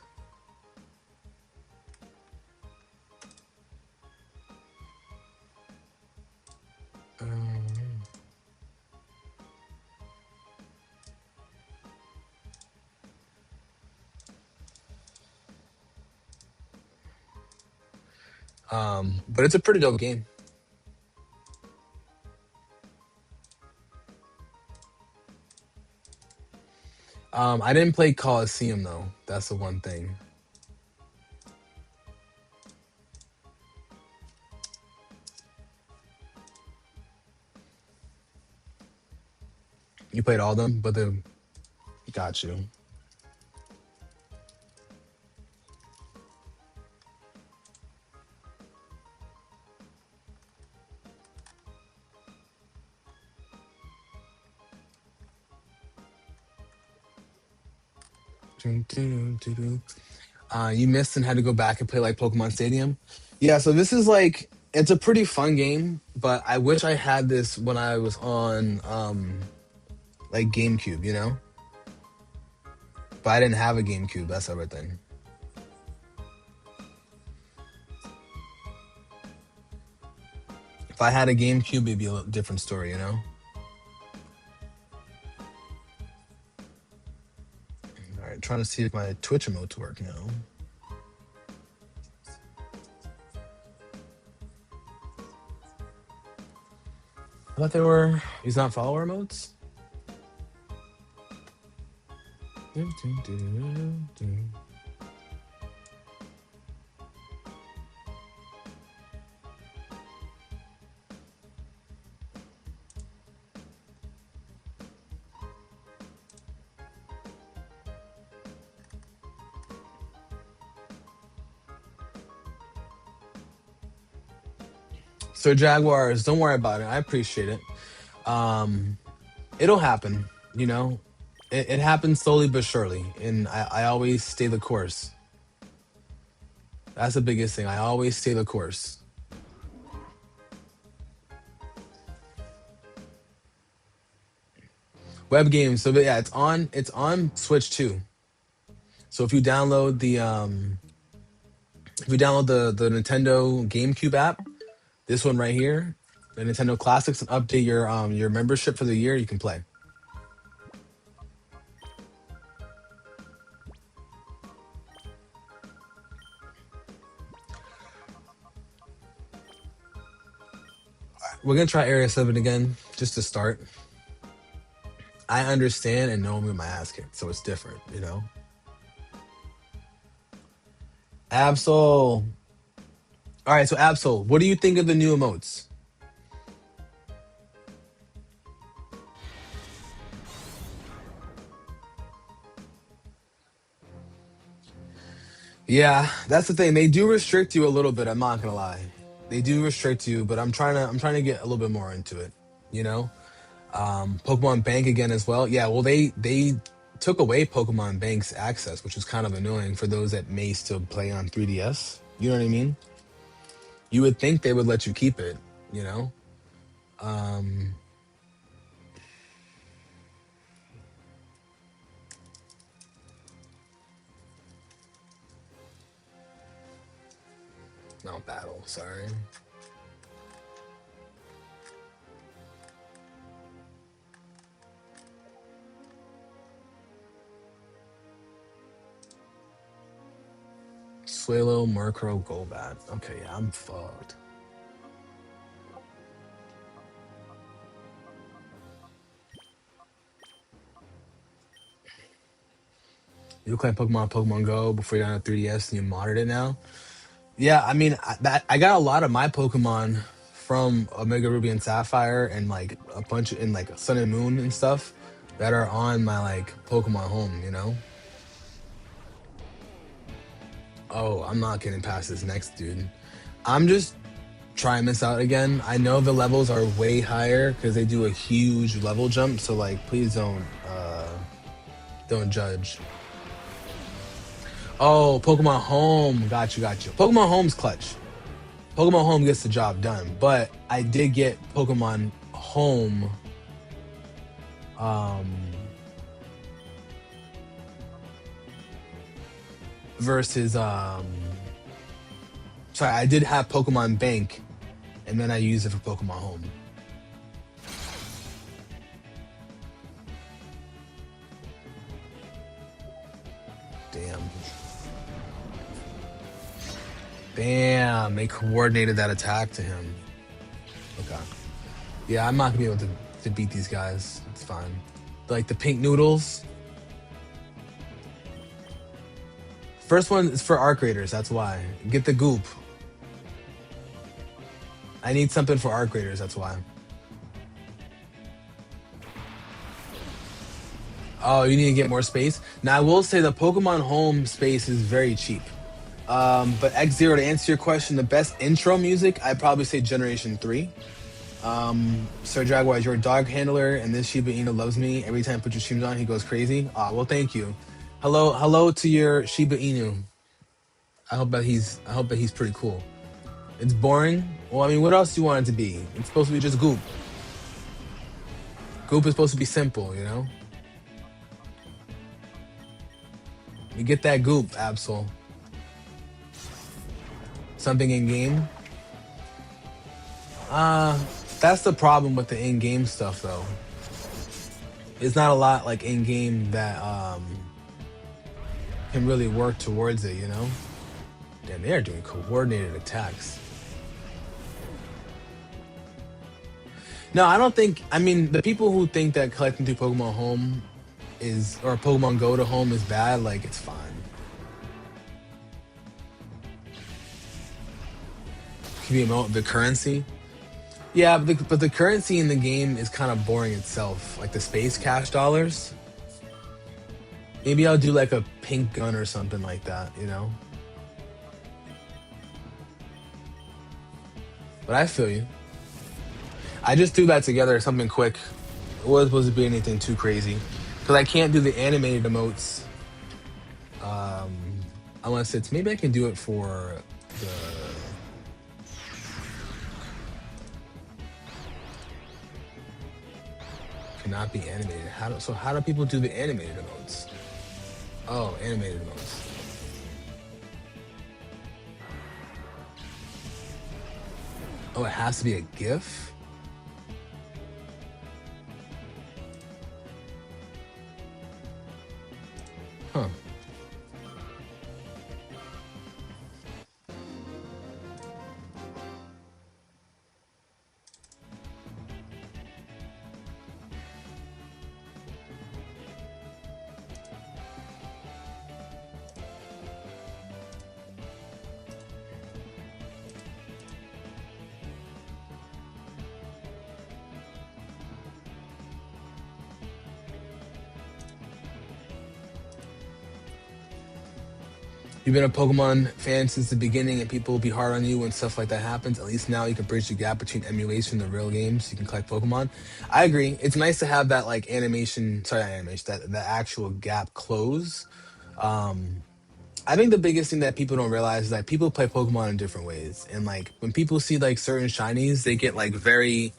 Um, but it's a pretty dope game. I didn't play Coliseum though. That's the one thing. You played all of them, but the got you. You missed and had to go back and play like Pokemon Stadium. Yeah, so this is like it's a pretty fun game, but I wish I had this when I was on like GameCube, you know? But I didn't have a GameCube, that's everything. If I had a GameCube, it'd be a little different story, you know? All right, trying to see if my Twitch emotes work now. I thought they were these not follower emotes. So Jaguars, don't worry about it. I appreciate it. Um, it'll happen, you know. It happens slowly but surely, and I always stay the course. That's the biggest thing. I always stay the course. Web games. So yeah, it's on Switch too. So if you download the Nintendo GameCube app, this one right here, the Nintendo Classics, and update your membership for the year, you can play. We're gonna try Area 7 again, just to start. I understand and know I'm getting my ass kicked, so it's different, you know? Absol. All right, so Absol, what do you think of the new emotes? Yeah, that's the thing. They do restrict you a little bit, I'm not gonna lie. They do restrict you, but I'm trying to get a little bit more into it, you know? Pokemon Bank again as well. Yeah, well they took away Pokemon Bank's access, which is kind of annoying for those that may still play on 3DS. You know what I mean? You would think they would let you keep it, you know? Um no battle, sorry. Swalo, Murkrow, Golbat. Okay, yeah, I'm fucked. You play Pokemon Go before you got on 3DS and you modded it now. Yeah, I mean I got a lot of my Pokemon from Omega Ruby and Sapphire and like a bunch in like Sun and Moon and stuff that are on my like Pokemon Home. You know. Oh, I'm not getting past this next dude. I'm just trying this out again. I know the levels are way higher because they do a huge level jump. So like, please don't judge. Oh, Pokemon Home. Got you, got you. Pokemon Home's clutch. Pokemon Home gets the job done, but I did get Pokemon Home. Um, versus sorry, I did have Pokemon Bank, and then I used it for Pokemon Home. Damn. Damn, they coordinated that attack to him. Okay. Yeah, I'm not gonna be able to beat these guys. It's fine. Like the pink noodles. First one is for Arc Raiders, that's why. Get the goop. I need something for Arc Raiders, that's why. Oh, you need to get more space? Now, I will say the Pokemon Home space is very cheap. But X Zero, to answer your question, the best intro music, I'd probably say Generation 3. Sir Jaguar is your dog handler, and this Shiba Inu loves me. Every time I put your streams on, he goes crazy. Ah, well, thank you. Hello to your Shiba Inu. I hope that he's pretty cool. It's boring. Well, I mean, what else do you want it to be? It's supposed to be just Goop. Goop is supposed to be simple, you know? You get that Goop, Absol. Something in game. Uh, that's the problem with the in-game stuff though. It's not a lot like in-game that can really work towards it, you know? Damn, they are doing coordinated attacks. No, I don't think. I mean, the people who think that collecting through Pokemon Home is or Pokemon Go to Home is bad, like it's fine. Can you emote the currency? Yeah, but the currency in the game is kind of boring itself. Like the space cash dollars. Maybe I'll do like a pink gun or something like that, you know? But I feel you. I just threw that together, something quick. It wasn't supposed to be anything too crazy. Because I can't do the animated emotes. Unless it's maybe I can do it for the cannot be animated. How do people do the animated emotes? Oh, animated emotes. Oh, it has to be a GIF? Huh. You've been a Pokemon fan since the beginning, and people will be hard on you when stuff like that happens. At least now you can bridge the gap between emulation and the real games. You can collect Pokemon. I agree. It's nice to have that like animation. Sorry, not animation. That actual gap close. I think the biggest thing that people don't realize is that people play Pokemon in different ways, and like when people see like certain shinies, they get like very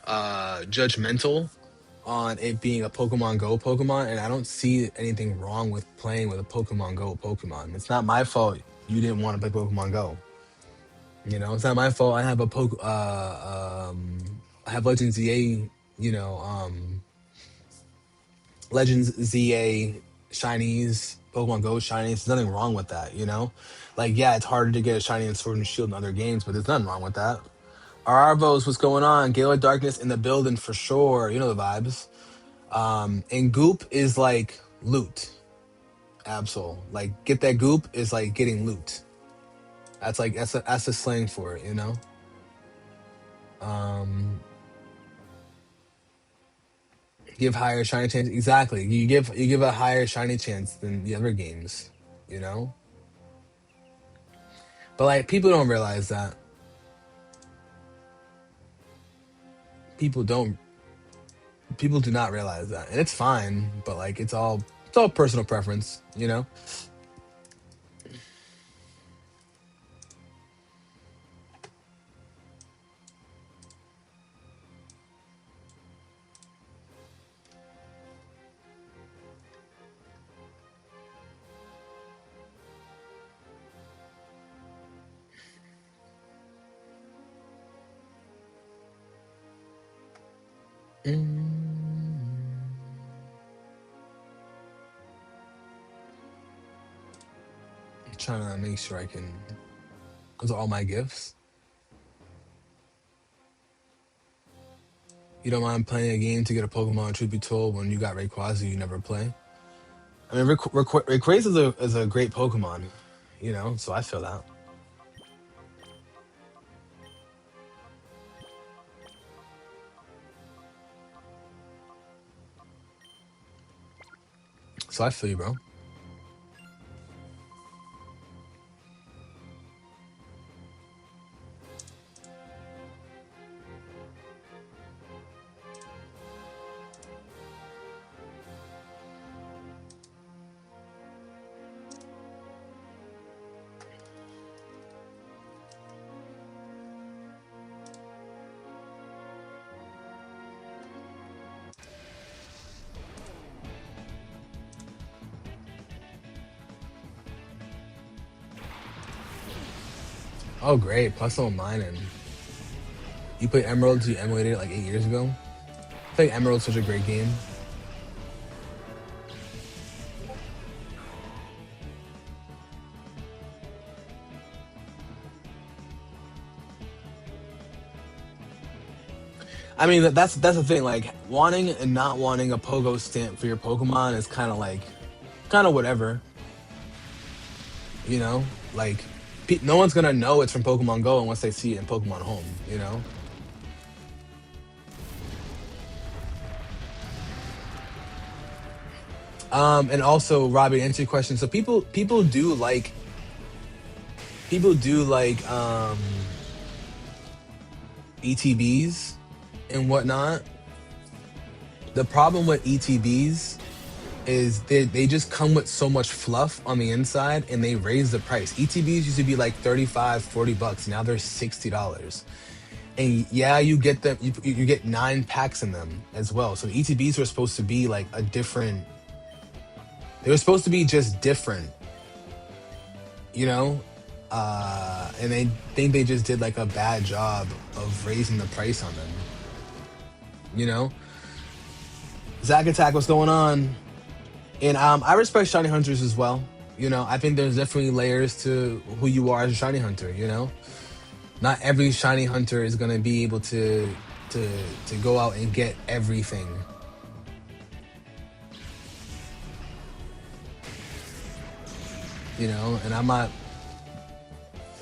judgmental on it being a Pokemon Go Pokemon, and I don't see anything wrong with playing with a Pokemon Go Pokemon. It's not my fault you didn't want to play Pokemon Go. You know, it's not my fault. I have Legends ZA. You know, Legends ZA shinies, Pokemon Go shinies. There's nothing wrong with that. You know, like yeah, it's harder to get a shiny in Sword and Shield in other games, but there's nothing wrong with that. Arvos, what's going on? Gale of Darkness in the building for sure. You know the vibes. And goop is like loot. Absol. Like get that goop is like getting loot. That's a slang for it, you know? Um give higher shiny chance. Exactly. You give a higher shiny chance than the other games, you know? But like people don't realize that. People don't people do not realize that. And it's fine, but like it's all personal preference, you know? Mm. I'm trying to make sure I can. Those are all my gifts. You don't mind playing a game to get a Pokemon, truth be told, when you got Rayquaza, you never play. I mean, Rayquaza is a great Pokemon, you know, so I feel that. So I feel you, bro. Oh, great. Plus level mining. You played Emeralds, you emulated it like 8 years ago. I think Emerald's such a great game. I mean, that's the thing. Like, wanting and not wanting a pogo stamp for your Pokemon is kind of like, kind of whatever, you know? Like, no one's gonna know it's from Pokemon Go unless they see it in Pokemon Home, you know? And also, Robbie, to answer your question. So people do like ETBs and whatnot. The problem with ETBs is they just come with so much fluff on the inside and they raise the price. ETBs used to be like 35, $40. Now they're $60. And yeah, you get them, you get 9 packs in them as well. So the ETBs were supposed to be like a different, they were supposed to be just different, you know? And they think they just did like a bad job of raising the price on them, you know? Zack Attack, what's going on? And I respect shiny hunters as well. You know, I think there's definitely layers to who you are as a shiny hunter. You know, not every shiny hunter is gonna be able to go out and get everything. You know, and I'm not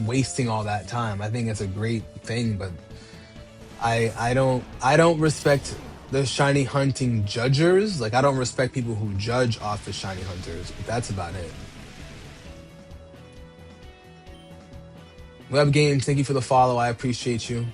wasting all that time. I think it's a great thing, but I don't respect the shiny hunting judgers. Like I don't respect people who judge off the shiny hunters. But that's about it. Web Games, thank you for the follow. I appreciate you.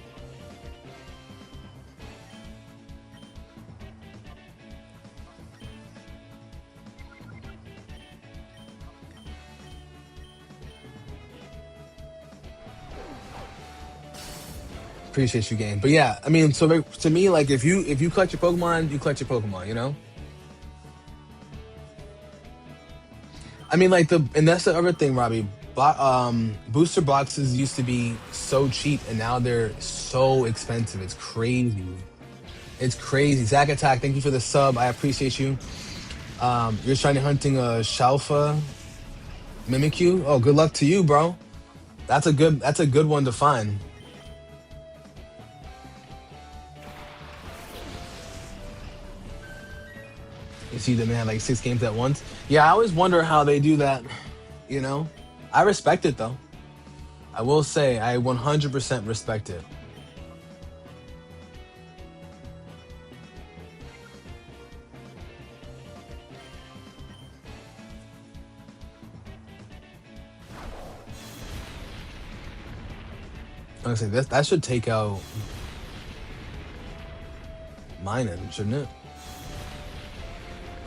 Appreciate you, game. But yeah, I mean, so like, to me, like if you collect your Pokemon, you collect your Pokemon. You know, I mean, like and that's the other thing, Robbie. Booster boxes used to be so cheap, and now they're so expensive. It's crazy. It's crazy. Zack Attack, thank you for the sub. I appreciate you. You're trying to hunting a Shalfa Mimikyu. Oh, good luck to you, bro. That's a good one to find. You see them have like 6 games at once. Yeah, I always wonder how they do that. You know, I respect it though. I will say I 100% respect it. Honestly, that should take out mining, shouldn't it?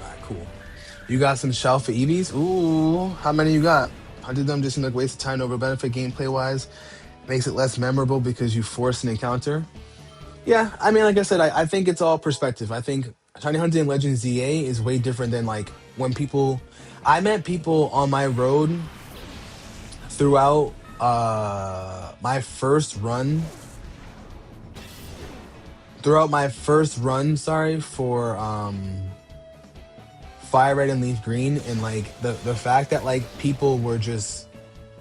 All right, cool. You got some shelf for EVs? Ooh, how many you got? 100 them just seem like waste of time over benefit gameplay wise. Makes it less memorable because you force an encounter. Yeah, I mean, like I said, I think it's all perspective. I think Shiny Hunting in Legends ZA is way different than like when people. I met people on my road throughout my first run. Throughout my first run, sorry, for Fire Red and Leaf Green, and like the fact that like people were just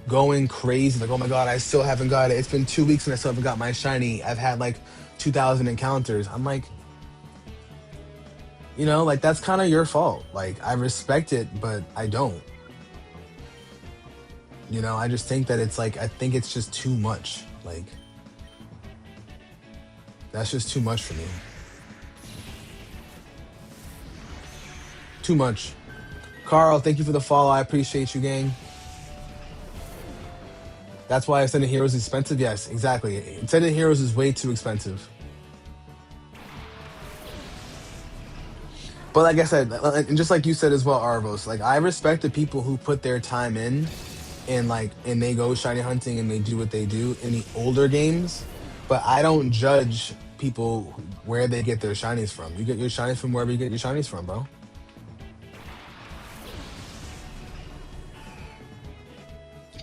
going crazy, like, oh my god, I still haven't got it. It's been 2 weeks and I still haven't got my shiny. I've had like 2,000 encounters. I'm like, like that's kind of your fault. Like I respect it, but I don't. I just think that it's like I think it's just too much. Like that's just too much for me. Too much. Carl, thank you for the follow. I appreciate you, gang. That's why Ascended Heroes is expensive. Yes, exactly. Ascended Heroes is way too expensive. But like I said, and just like you said as well, Arvos, like I respect the people who put their time in and they go shiny hunting and they do what they do in the older games. But I don't judge people where they get their shinies from. You get your shinies from wherever you get your shinies from, bro.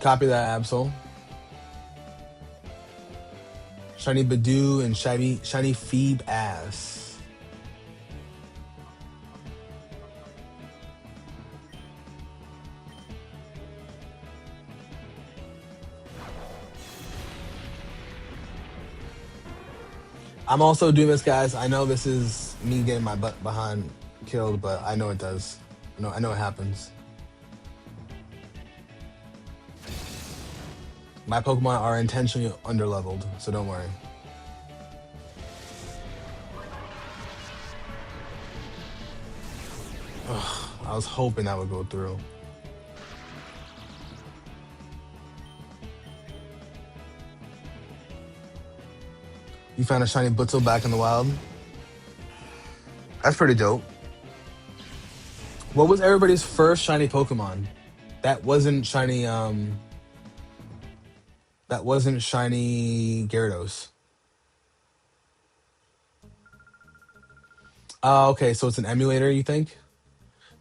Copy that, Absol. Shiny Badoo and shiny Phoebe Ass. I'm also doing this, guys. I know this is me getting my butt behind killed, but I know it does. I know it happens. My Pokemon are intentionally underleveled, so don't worry. Ugh, I was hoping that would go through. You found a shiny Butzel back in the wild. That's pretty dope. What was everybody's first shiny Pokemon? That wasn't shiny. That wasn't shiny Gyarados. Oh, okay. So it's an emulator. You think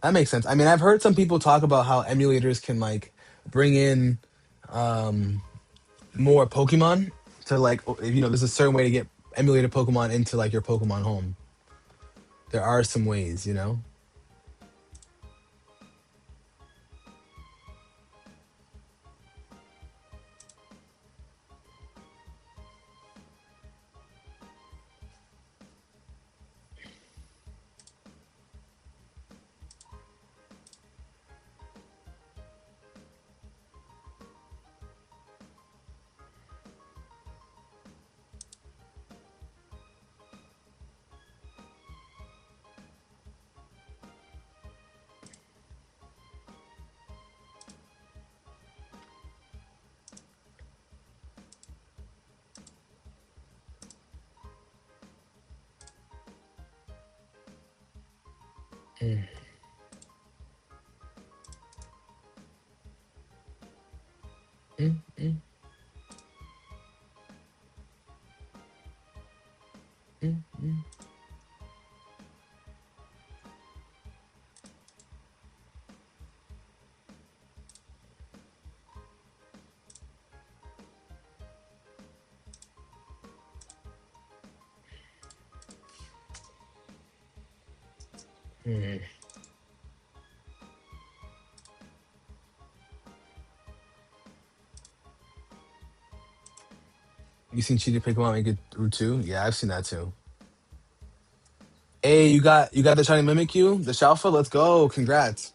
that makes sense? I mean, I've heard some people talk about how emulators can like bring in um more Pokemon to like there's a certain way to get emulated Pokemon into like your Pokemon home. There are some ways. Mm, mm, mm, mm, mm, mm. You seen cheated Pokemon make it through too? Yeah, I've seen that too. Hey, you got the shiny Mimikyu, the Shalfa. Let's go! Congrats.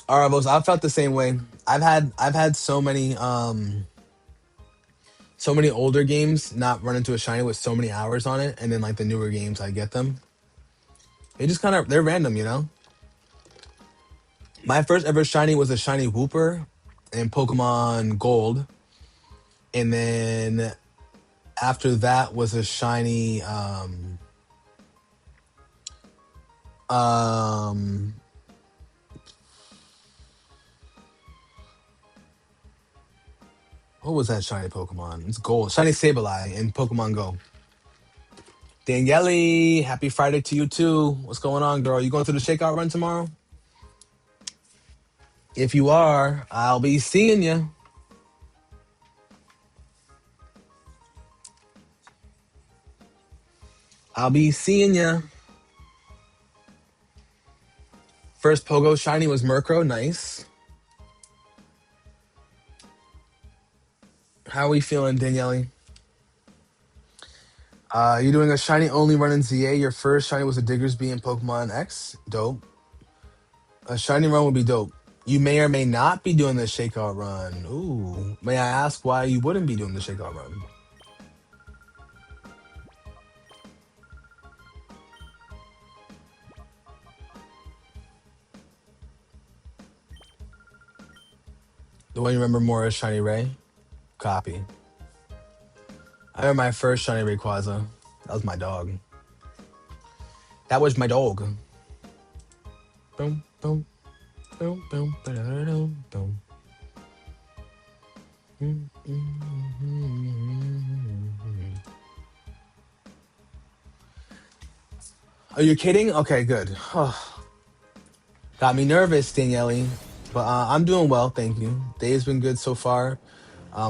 All right, boss. I've felt the same way. I've had so many older games not run into a shiny with so many hours on it, and then like the newer games, I get them. They just they're random. My first ever shiny was a shiny Wooper in Pokemon Gold, and then after that was a shiny um what was that shiny Pokemon? It's Gold. Shiny Sableye in Pokemon Go. Daniele, happy Friday to you too. What's going on, girl? You going to the shakeout run tomorrow? If you are, I'll be seeing you. I'll be seeing you. First Pogo shiny was Murkrow. Nice. How are we feeling, Daniele? You doing a shiny only run in ZA? Your first shiny was a Diggersby in Pokemon X. Dope. A shiny run would be dope. You may or may not be doing the shakeout run. Ooh. May I ask why you wouldn't be doing the shakeout run? The one you remember more is Shiny Ray? Copy. I remember my first Shiny Rayquaza. That was my dog. That was my dog. Boom, boom, boom, boom, ba-da-da-dum, boom. Mm, mm, mm, mm. Are you kidding? Okay, good. Got me nervous, Daniele. But I'm doing well, thank you. Day's been good so far.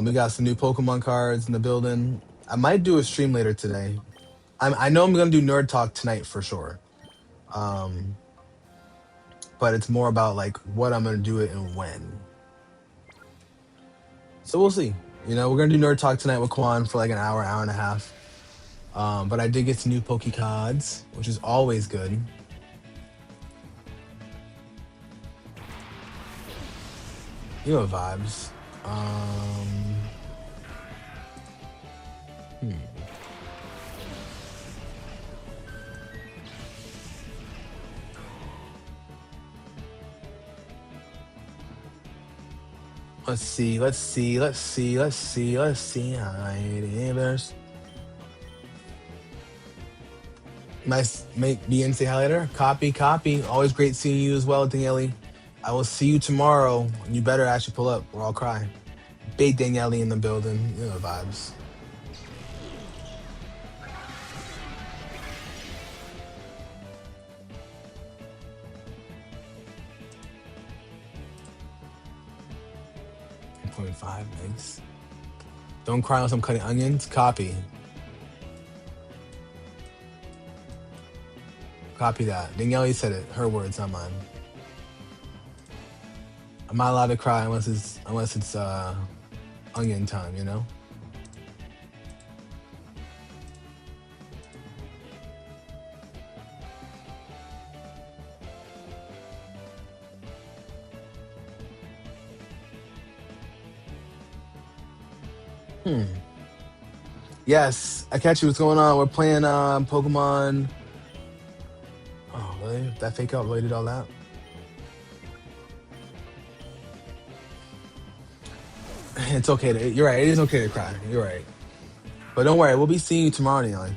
We got some new Pokemon cards in the building. I might do a stream later today. I know I'm gonna do Nerd Talk tonight for sure. Um, but it's more about like what I'm gonna do it and when. So we'll see. You know, we're gonna do Nerd Talk tonight with Quan for like an hour, hour and a half. But I did get some new Poke cards, which is always good. You know vibes. Um, hmm. Let's see. Let's see. Let's see. Let's see. Let's see. Hi, neighbors. Nice. Make be and say hi later. Copy. Copy. Always great seeing you as well, Daniele. I will see you tomorrow. You better actually pull up or I'll cry. Big Daniele in the building. You know vibes. 0.5 megs. Don't cry unless I'm cutting onions. Copy. Copy that. Danielle said it. Her words, not mine. I'm not allowed to cry unless it's onion time, you know? Hmm. Yes, I catch you. What's going on? We're playing Pokemon. Oh, really? That fake out really did all that? It's okay to, you're right. It is okay to cry. You're right. But don't worry, we'll be seeing you tomorrow, Neon.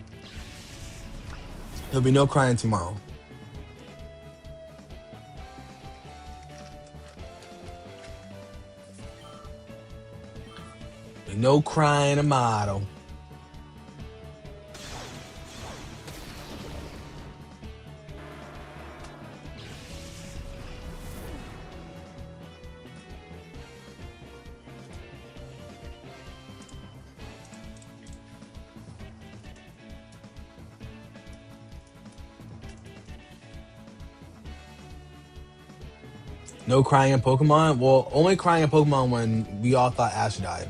There'll be no crying tomorrow. No crying tomorrow. No crying in Pokemon? Well, only crying in Pokemon when we all thought Ash died.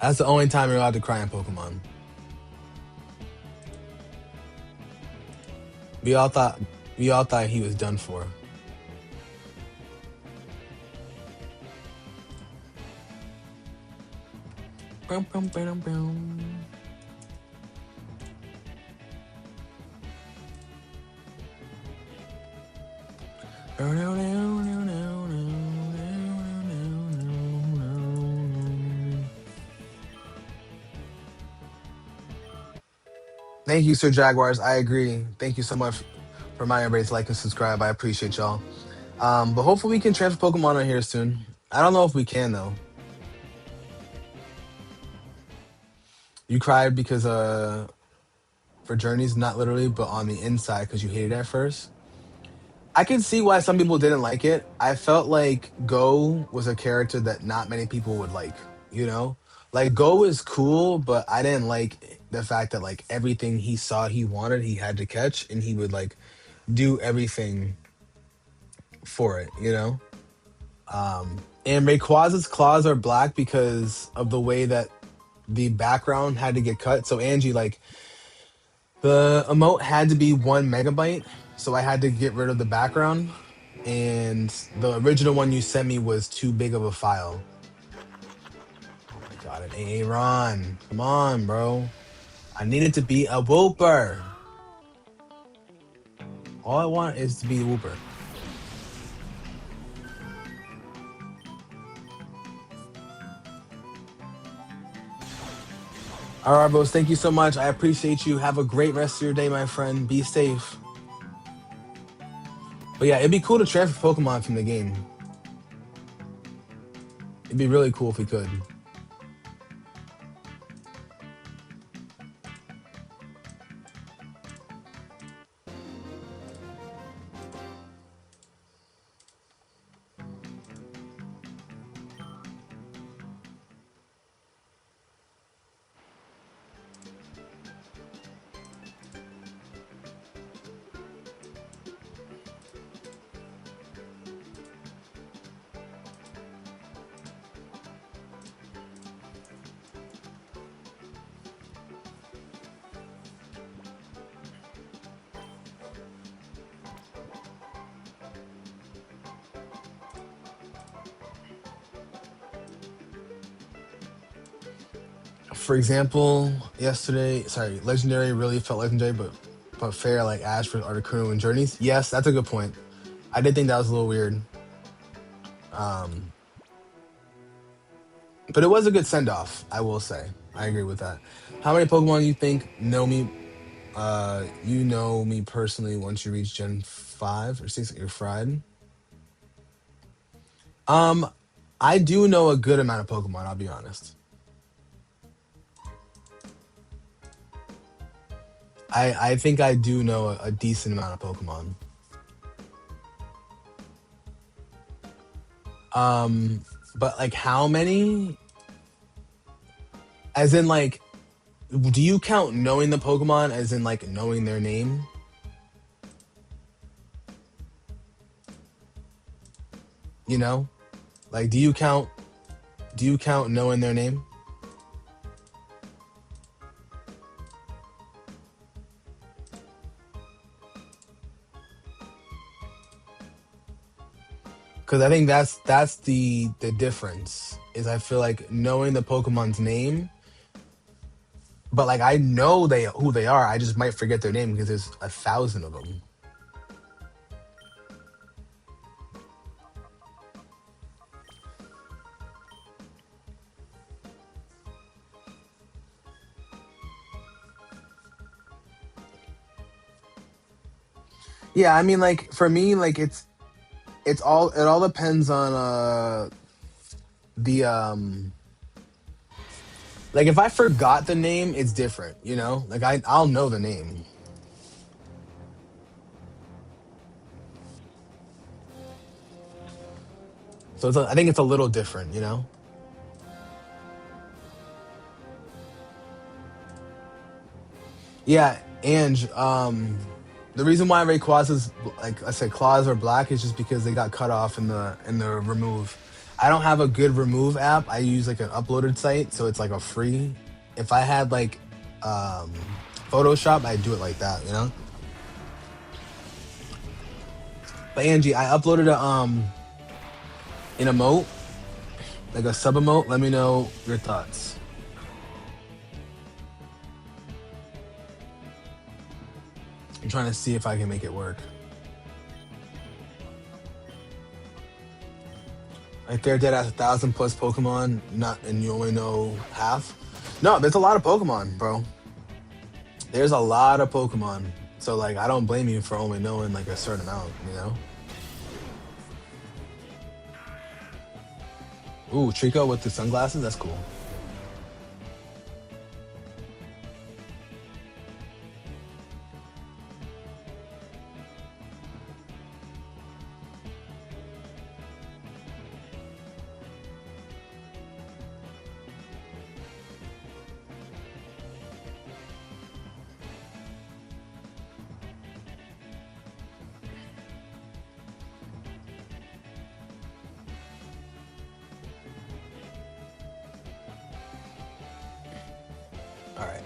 That's the only time you're allowed to cry in Pokemon. We all thought we all thought he was done for. Brum, brum, brum, brum. Thank you, Sir Jaguars. I agree. Thank you so much for my everybody to like and subscribe. I appreciate y'all. But hopefully we can transfer Pokemon on here soon. I don't know if we can though. You cried because for journeys, not literally, but on the inside because you hated it at first. I can see why some people didn't like it. I felt like Go was a character that not many people would like, you know? Like Go is cool, but I didn't like the fact that like everything he saw he wanted, he had to catch and he would like do everything for it, you know? And Rayquaza's claws are black because of the way that the background had to get cut. So Angie, like the emote had to be 1 megabyte, so I had to get rid of the background. And the original one you sent me was too big of a file. Oh my god, an Aaron. Come on, bro. I need it to be a Wooper. All I want is to be a Wooper. All right, bros. Thank you so much. I appreciate you. Have a great rest of your day, my friend. Be safe. But yeah, it'd be cool to transfer Pokemon from the game. It'd be really cool if we could. For example, yesterday, sorry, legendary really felt legendary, but fair like Ash for Articuno and Journeys. Yes, that's a good point. I did think that was a little weird. Um, but it was a good send off, I will say. I agree with that. How many Pokemon you think know me? You know me personally. Once you reach Gen 5 or 6, you're fried. Um, I do know a good amount of Pokemon. I'll be honest. I think I do know a decent amount of Pokemon. Um, but like how many? As in like, do you count knowing the Pokemon as in like knowing their name? You know, like do you count knowing their name? Because I think that's the difference. Is I feel like knowing the Pokemon's name, but like I know they who they are. I just might forget their name because there's 1,000 of them. Yeah, I mean, like for me, like it all depends on the like if I forgot the name, it's different, you know? Like I'll know the name. So I think it's a little different, you know? Yeah, and the reason why Rayquaza's like I said claws are black is just because they got cut off in the remove. I don't have a good remove app. I use like an uploaded site, so it's like a free. If I had like Photoshop, I'd do it like that, you know? But Angie, I uploaded an emote, like a sub emote. Let me know your thoughts. I'm trying to see if I can make it work. Right there, dead ass 1,000 plus Pokemon, not and you only know half. No, there's a lot of Pokemon, bro. There's a lot of Pokemon. So like, I don't blame you for only knowing like a certain amount, you know. Ooh, Trico with the sunglasses. That's cool. All right,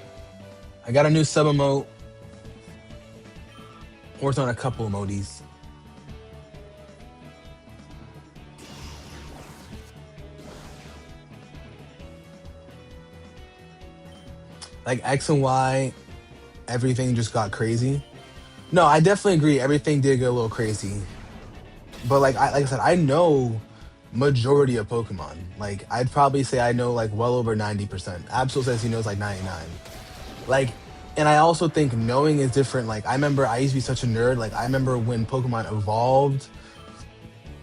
I got a new sub emote. Worked on a couple emojis. Like X and Y, everything just got crazy. No, I definitely agree. Everything did get a little crazy. But like I said, I know majority of Pokemon. Like I'd probably say I know like well over 90%. Absol says he knows like 99. Like, and I also think knowing is different. Like I remember I used to be such a nerd. Like I remember when Pokemon evolved,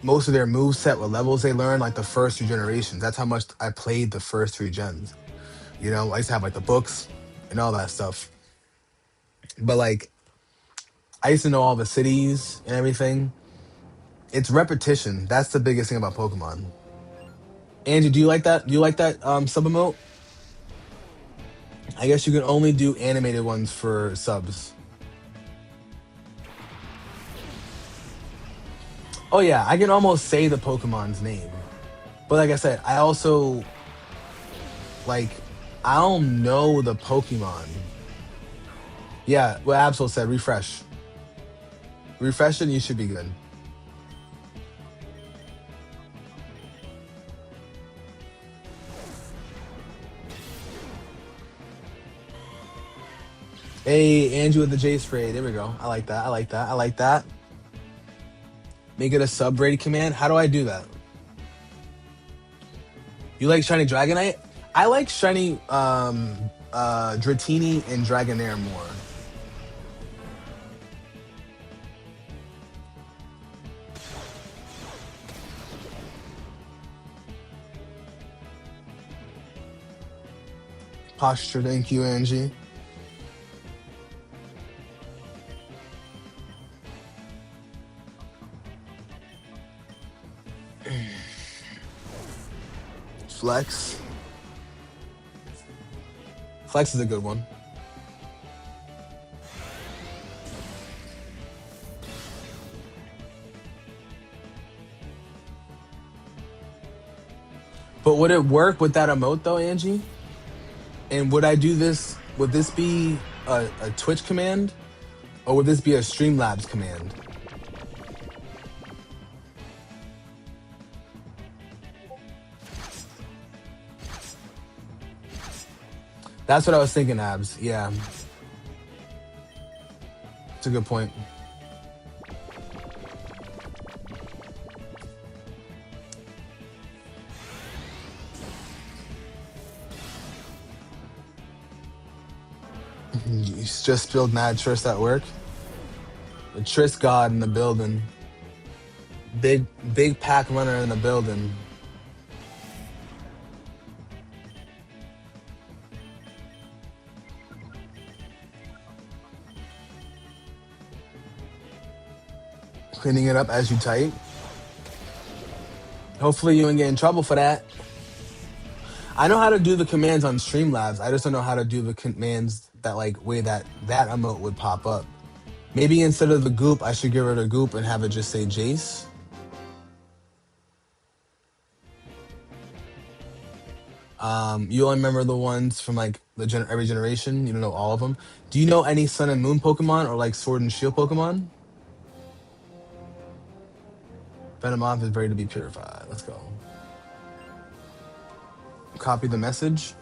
most of their move set, what levels they learned, like the first two generations. That's how much I played the first three gens. You know, I used to have like the books and all that stuff. But like I used to know all the cities and everything. It's repetition. That's the biggest thing about Pokemon. Angie, do you like that? Do you like that sub emote? I guess you can only do animated ones for subs. Oh yeah, I can almost say the Pokemon's name. But like I said, I also like I don't know the Pokemon. Yeah, what Absol said, refresh. Refresh and you should be good. Hey, Andrew with the J spray. There we go. I like that. I like that. I like that. Make it a sub raid command. How do I do that? You like shiny Dragonite? I like shiny Dratini and Dragonair more. Posture, thank you, Angie. Flex. Flex is a good one. But would it work with that emote though, Angie? And would I do this? Would this be a Twitch command? Or would this be a Streamlabs command? That's what I was thinking, Abs. Yeah. It's a good point. You just spilled mad Triss at work. The Triss god in the building. Big pack runner in the building. Cleaning it up as you type. Hopefully you don't get in trouble for that. I know how to do the commands on Streamlabs. I just don't know how to do the commands that like way that emote would pop up. Maybe instead of the goop, I should give her the goop and have it just say Jace. You only remember the ones from like every generation. You don't know all of them. Do you know any Sun and Moon Pokemon or like Sword and Shield Pokemon? Venomoth is ready to be purified. Let's go. Copy the message.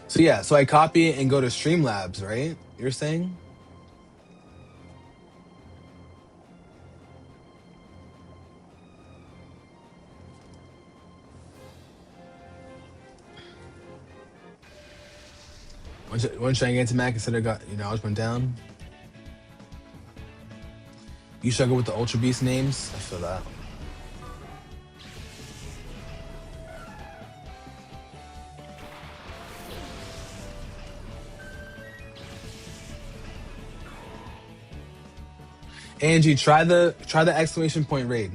So yeah, so I copy it and go to Streamlabs, right? You're saying? When should I get into Mac instead of got acknowledgement down? You struggle with the Ultra Beast names? I feel that. Angie, try the exclamation point raid.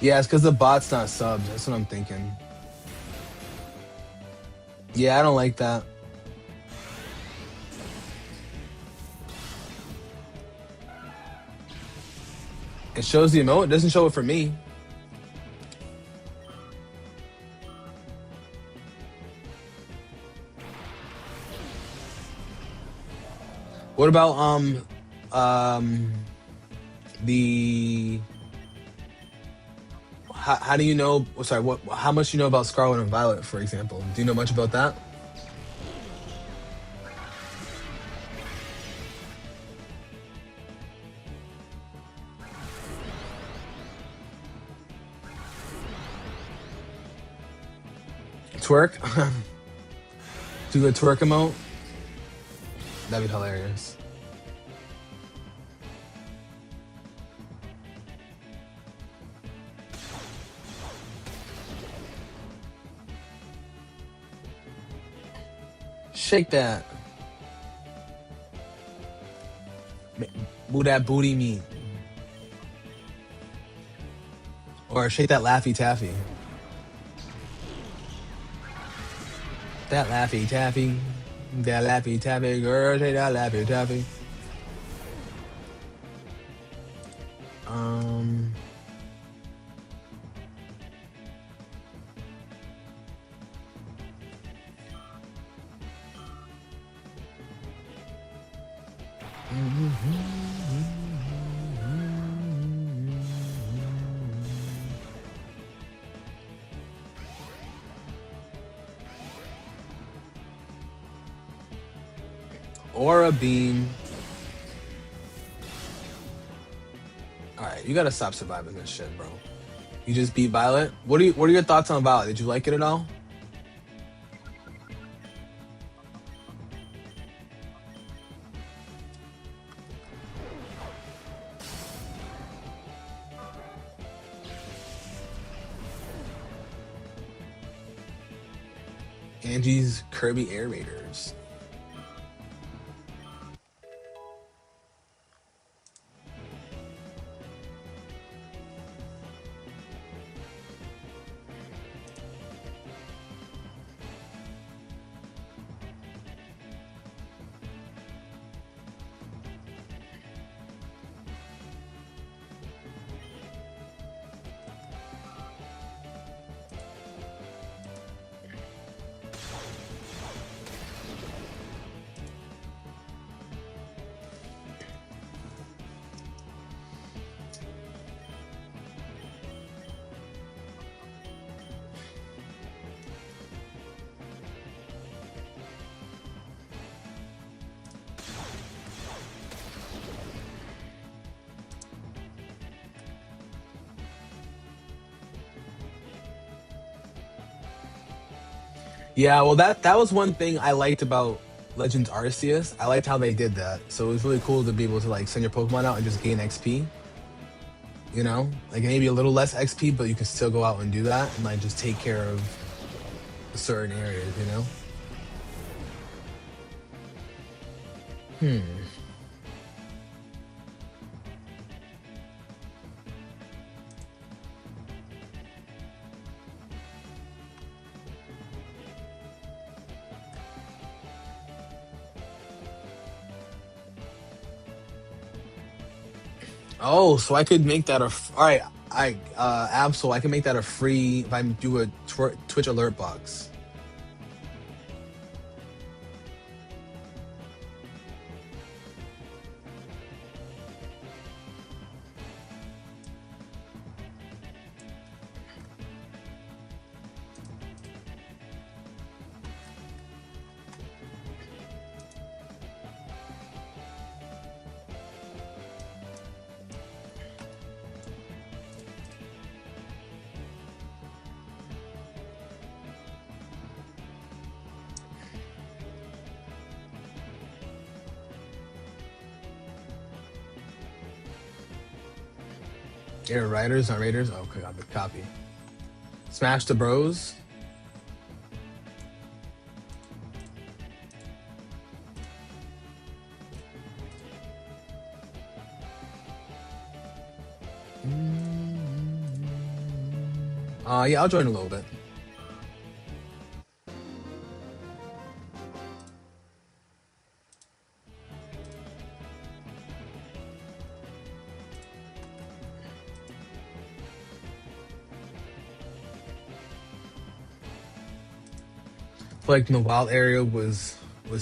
Yeah, it's because the bot's not subbed. That's what I'm thinking. Yeah, I don't like that. It shows the emote. It doesn't show it for me. What about the how do you know? Sorry, what? How much do you know about Scarlet and Violet, for example? Do you know much about that? Twerk? Do the twerk emote? That'd be hilarious. Shake that. Move that booty meat. Or shake that Laffy Taffy. That Laffy Taffy. That Laffy Taffy, girl, shake that Laffy Taffy. Aura Beam. Alright, you gotta stop surviving this shit, bro. You just beat Violet. What are your thoughts on Violet? Did you like it at all? Angie's Kirby Air Raiders. Yeah, well that was one thing I liked about Legends Arceus. I liked how they did that. So it was really cool to be able to like send your Pokemon out and just gain XP. You know, like maybe a little less XP, but you can still go out and do that and like just take care of certain areas. You know. Hmm. Oh, so I could make that all right. I Absol, I can make that a free if I do a Twitch alert box. Air Riders, not Raiders. Oh, okay, got the copy. Smash the Bros. Yeah, I'll join a little bit. Feel like the wild area was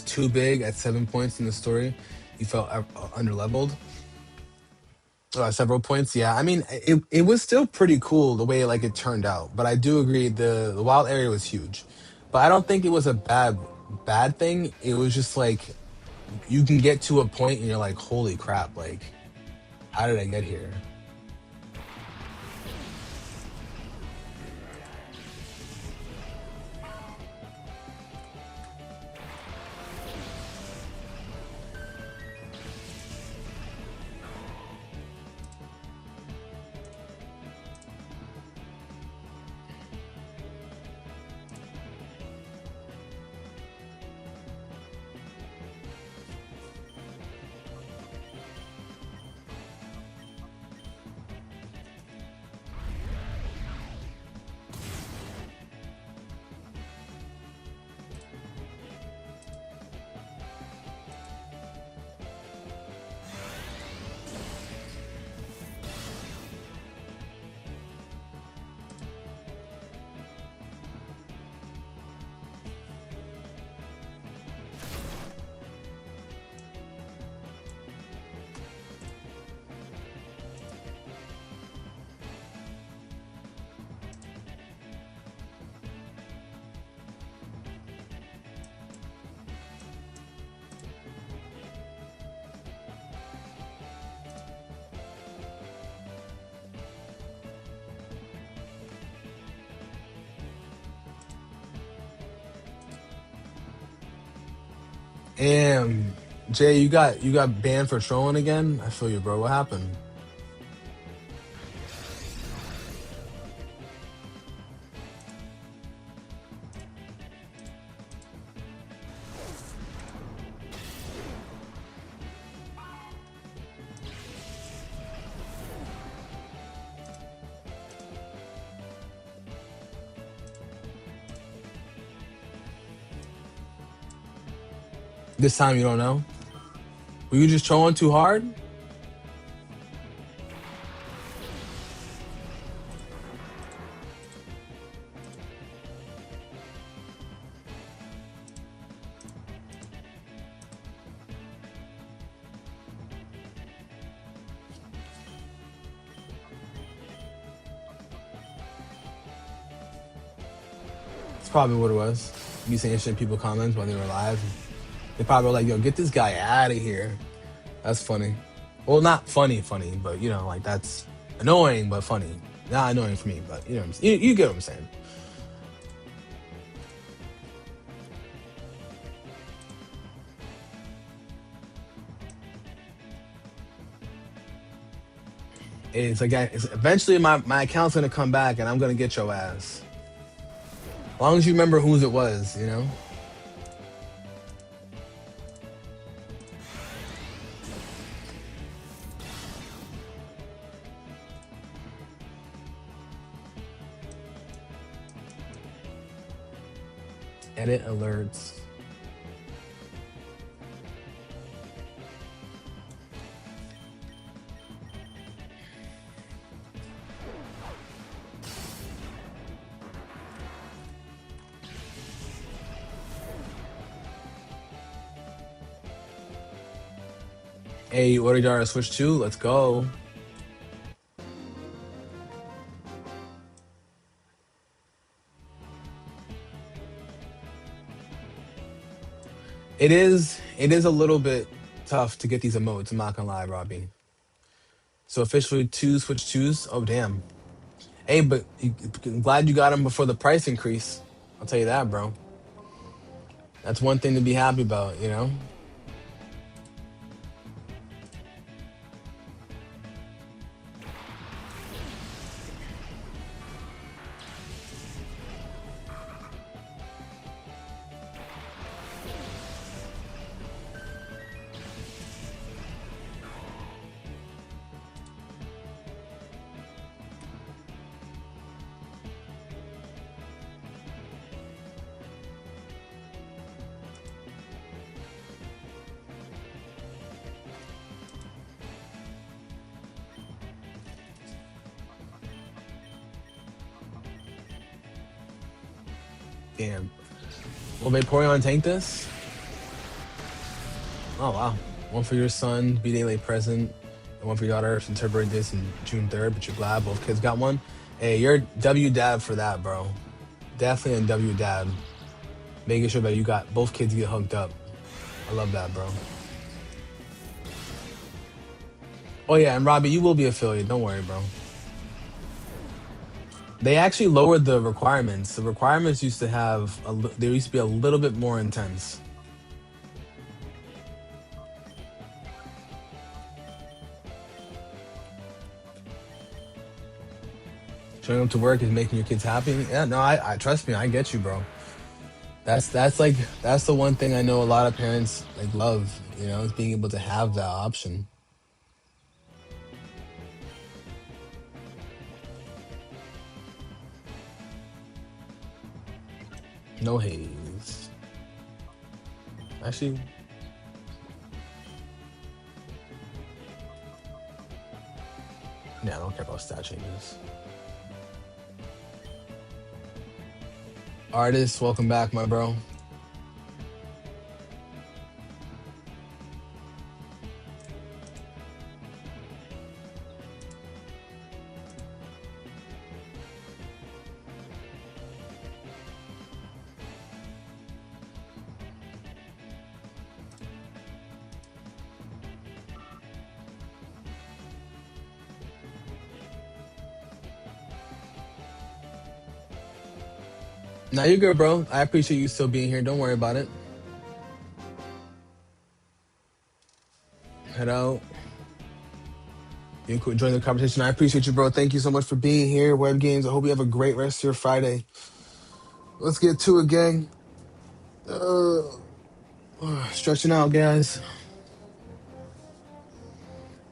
too big at 7 points in the story. You felt under leveled. Several points, yeah. I mean, it was still pretty cool the way like it turned out. But I do agree the wild area was huge. But I don't think it was a bad thing. It was just like you can get to a point and you're like, holy crap! Like, how did I get here? Damn, Jay, you got banned for trolling again. I feel you, bro. What happened? This time you don't know. Were you just trolling too hard? It's probably what it was. You saying shit in people comments when they were live. They probably were like, "Yo, get this guy out of here." That's funny. Well, not funny, funny, but like that's annoying, but funny. Not annoying for me, but you get what I'm saying. It's like eventually my account's gonna come back and I'm gonna get your ass. As long as you remember whose it was. Edit alerts. Hey, what did you switch to? Let's go. It is a little bit tough to get these emotes, I'm not gonna lie, Robbie. So officially two switch twos. Oh damn. Hey, but I'm glad you got them before the price increase. I'll tell you that, bro. That's one thing to be happy about. Damn. Will Vaporeon tank this? Oh wow. One for your son, B-Day late present, and one for your daughter since her birthday's in June 3rd, but you're glad both kids got one. Hey, you're W dad for that, bro. Definitely a W dad. Making sure that you got both kids get hooked up. I love that, bro. Oh yeah, and Robbie, you will be affiliate. Don't worry, bro. They actually lowered the requirements. The requirements used to have they used to be a little bit more intense. Showing up to work is making your kids happy. Yeah, no, I trust me, I get you, bro. That's the one thing I know a lot of parents like love, is being able to have that option. No haze. Actually, yeah, I don't care about stat changes. Artist, welcome back, my bro. Now you're good, bro. I appreciate you still being here. Don't worry about it. head out. You could join the conversation. I appreciate you, bro. Thank you so much for being here. Web Games. I hope you have a great rest of your Friday. Let's get to it, gang. Uh, stretching out, guys.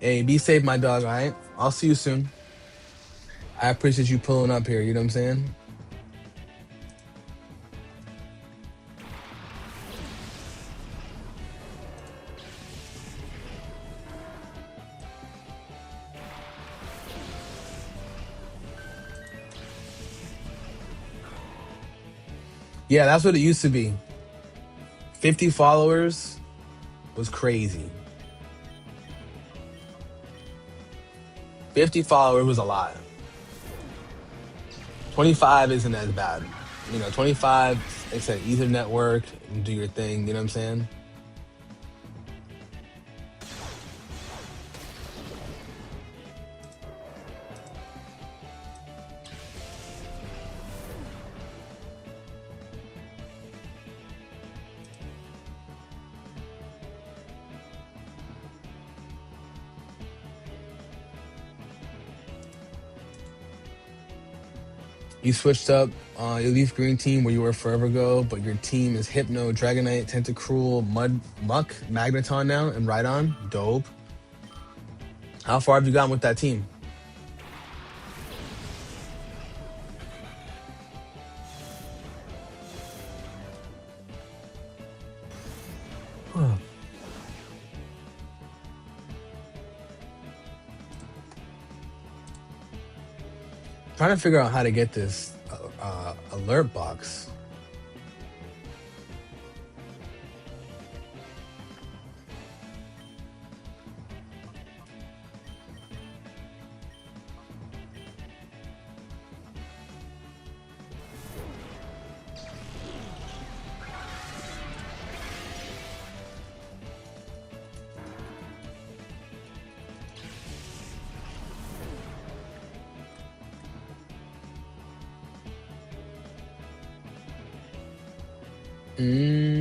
Hey, be safe, my dog. All right. I'll see you soon. I appreciate you pulling up here. You know what I'm saying? Yeah, that's what it used to be. 50 followers was crazy. 50 followers was a lot. 25 isn't as bad. 25, it's an Ether network, do your thing, you know what I'm saying? You switched up your Leaf Green team where you were forever ago, but your team is Hypno, Dragonite, Tentacruel, Muck, Magneton now, and Rhydon. Dope. How far have you gotten with that team? Trying to figure out how to get this alert box. Mm.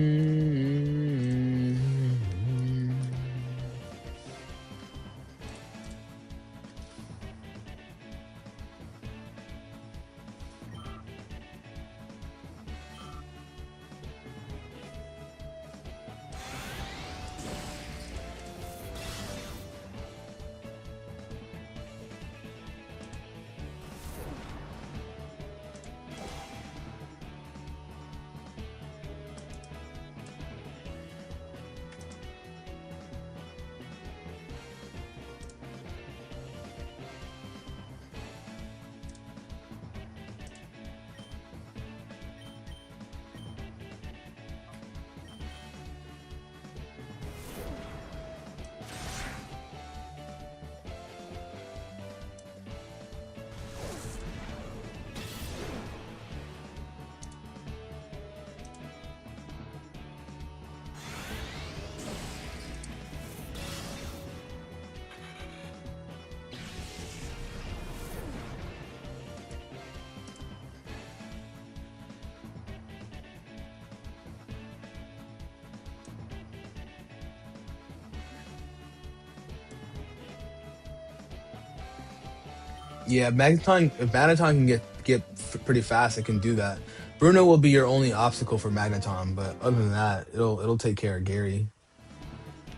Yeah, Magneton. If Magneton can pretty fast, it can do that. Bruno will be your only obstacle for Magneton, but other than that, it'll take care of Gary.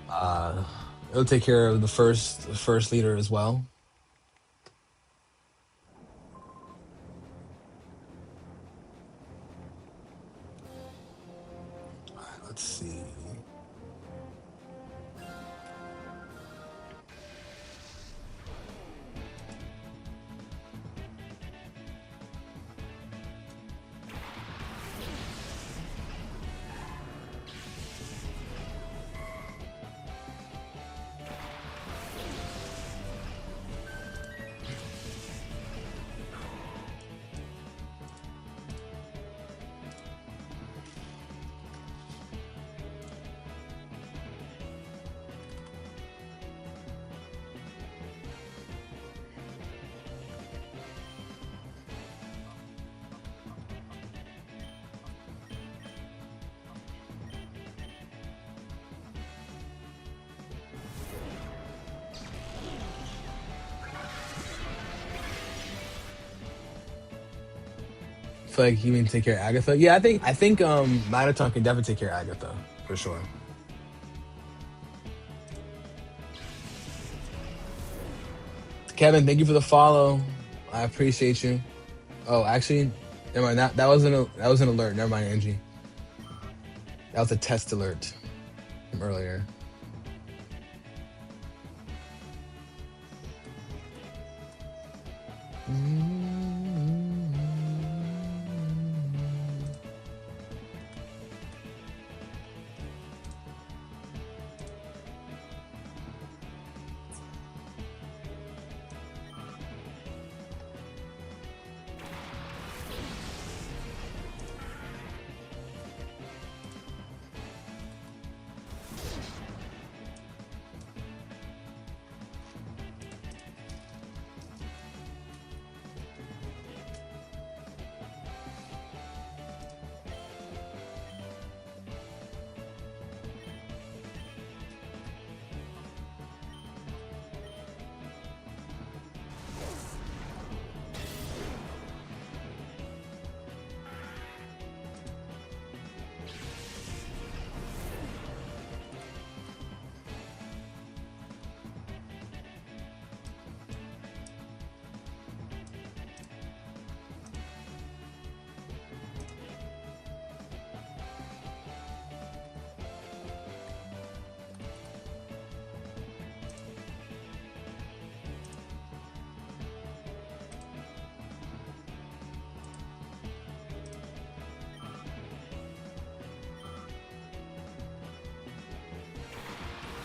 Uh, it'll take care of the first leader as well. Let's see. feel like you mean take care of Agatha. Yeah, I think Magneton can definitely take care of Agatha for sure. Kevin, thank you for the follow. I appreciate you. Oh, actually, never mind. That was an alert. Never mind, Angie. That was a test alert from earlier.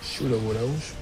Shoot over those.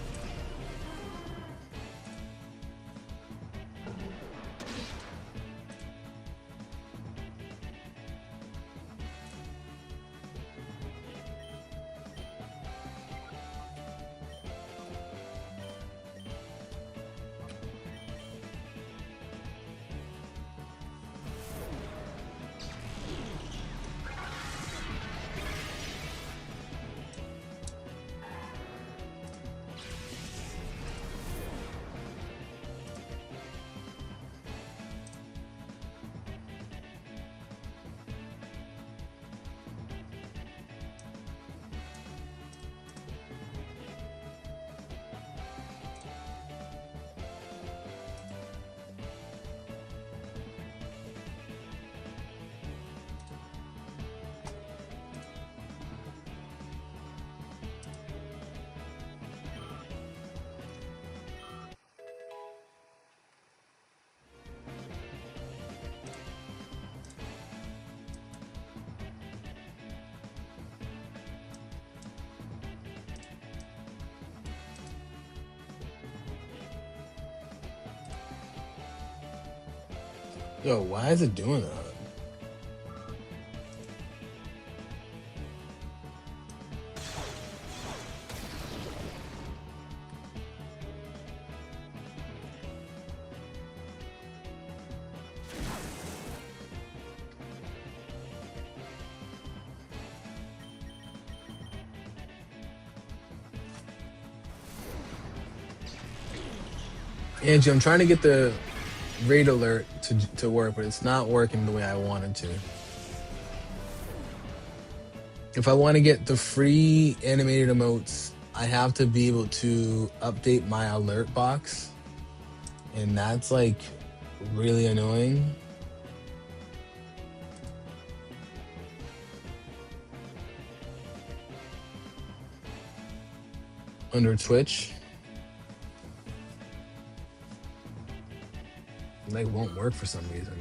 Yo, why is it doing that? Angie, I'm trying to get the raid alert to work, but it's not working the way I wanted to. If I want to get the free animated emotes, I have to be able to update my alert box, and that's like really annoying. Under Twitch, it like won't work for some reason.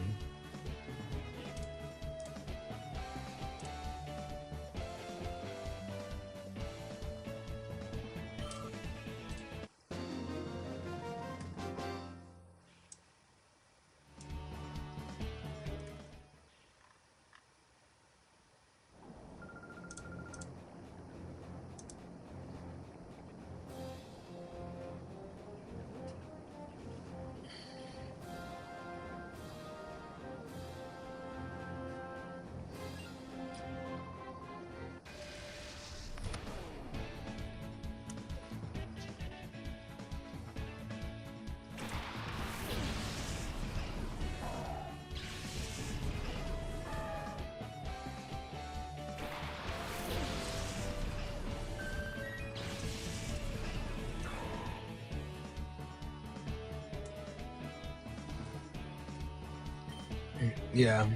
Yeah.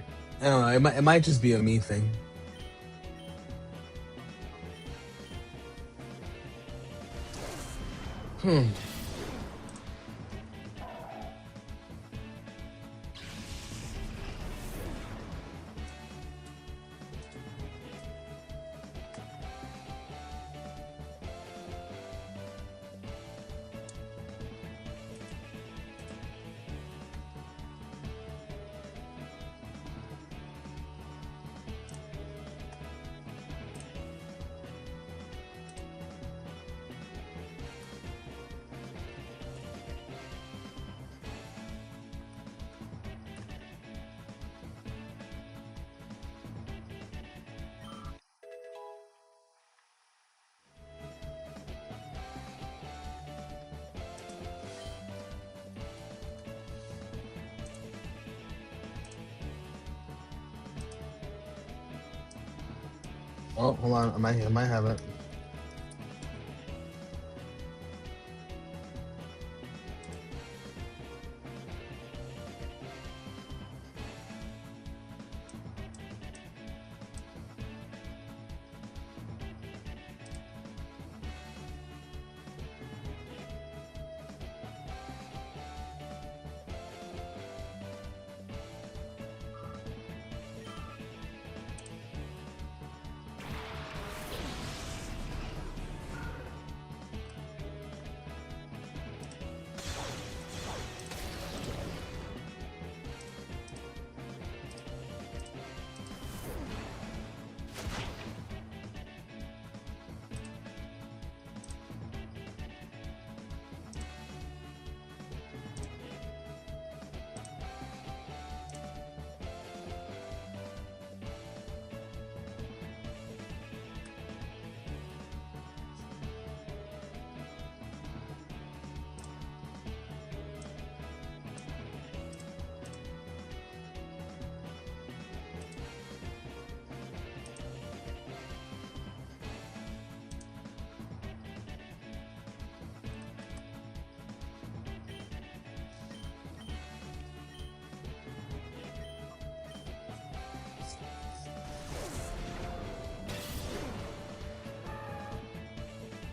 I don't know. It might just be a me thing. Hmm. Oh, hold on. I might have it.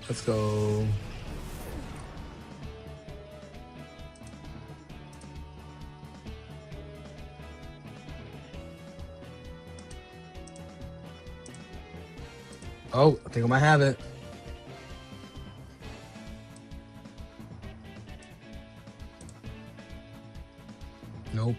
Let's go. Oh, I think I might have it. Nope.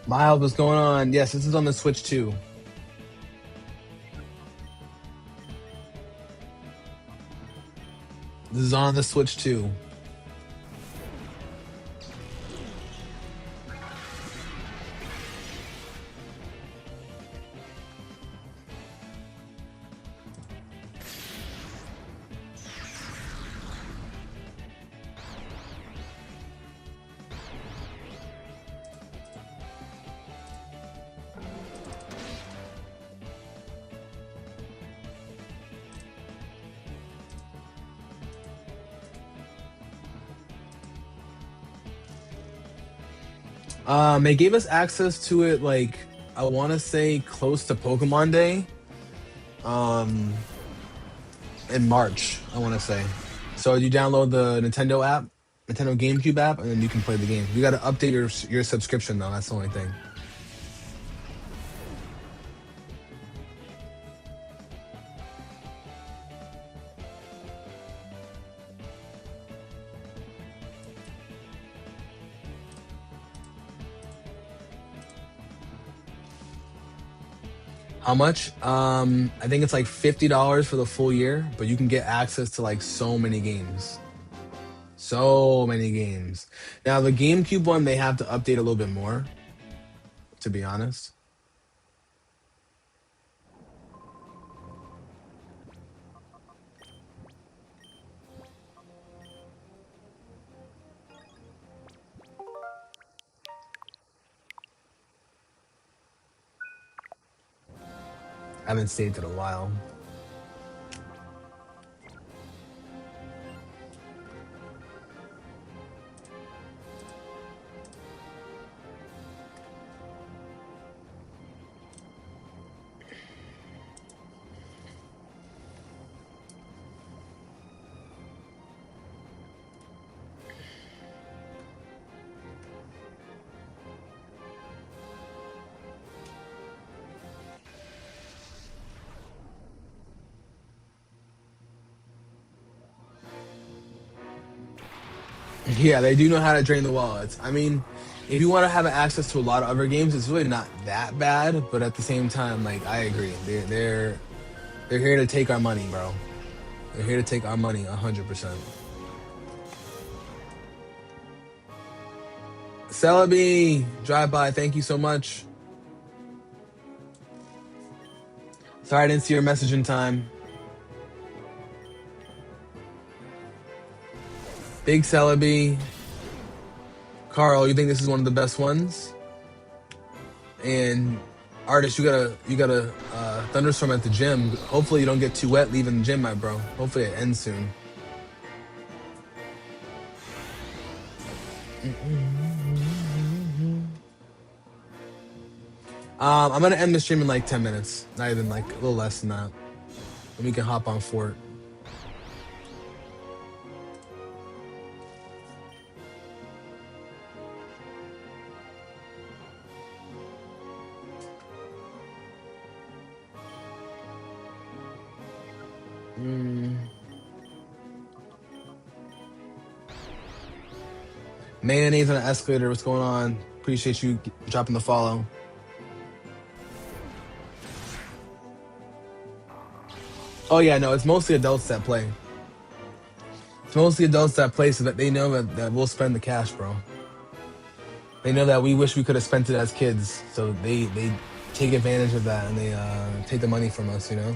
Miles, what's going on? Yes, this is on the Switch too. This is on the Switch too. They gave us access to it like I want to say close to Pokemon Day, um, in March. I want to say. So you download the Nintendo app, Nintendo GameCube app, and then you can play the game. You got to update your subscription though. That's the only thing. How much? I think it's like $50 for the full year, but you can get access to like so many games. So many games. Now the GameCube one they have to update a little bit more, to be honest. I haven't saved it in a while. Yeah, they do know how to drain the wallets. I mean, if you want to have access to a lot of other games, it's really not that bad. But at the same time, like I agree, they're here to take our money, bro. They're here to take our money, 100%. Celebi, drive by. Thank you so much. Sorry I didn't see your message in time. Big Celebi. Carl, you think this is one of the best ones? And artist, you got a thunderstorm at the gym. Hopefully you don't get too wet leaving the gym, my bro. Hopefully it ends soon. I'm gonna end the stream in like 10 minutes. Not even like a little less than that. And we can hop on Fort. Mm. Mayonnaise on an escalator. What's going on? Appreciate you dropping the follow. Oh yeah, no, it's mostly adults that play. It's mostly adults that play so that they know that we'll spend the cash, bro. They know that we wish we could have spent it as kids, so they take advantage of that and they take the money from us, you know.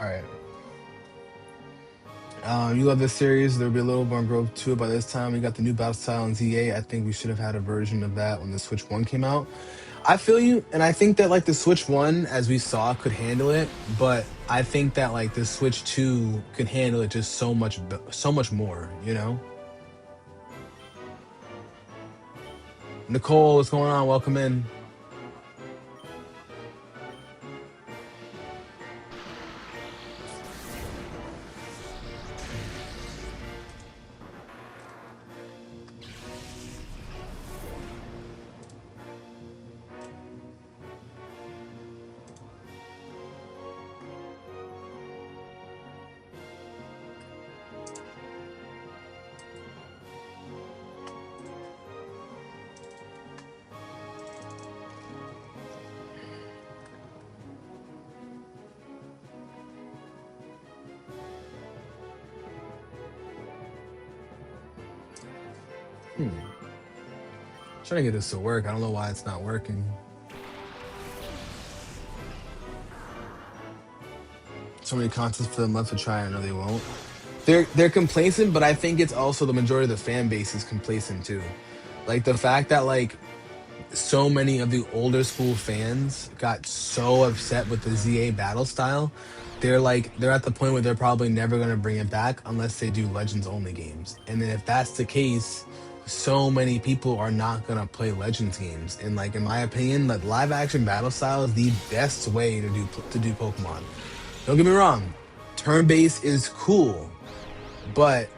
All right. You love this series. There'll be a little more growth to it by this time. We got the new battle style in ZA. I think we should have had a version of that when the Switch One came out. I feel you, and I think that like the Switch One, as we saw, could handle it. But I think that like the Switch Two could handle it just so much more. You know, Nicole, what's going on? Welcome in. Hmm. Trying to get this to work. I don't know why it's not working. So many contests for them left to try. I know they won't. They're complacent, but I think it's also the majority of the fan base is complacent too. Like the fact that like so many of the older school fans got so upset with the ZA battle style. They're at the point where they're probably never gonna bring it back unless they do Legends only games. And then if that's the case, so many people are not gonna play Legends games. And like in my opinion, like live action battle style is the best way to do Pokemon. Don't get me wrong, turn based is cool, but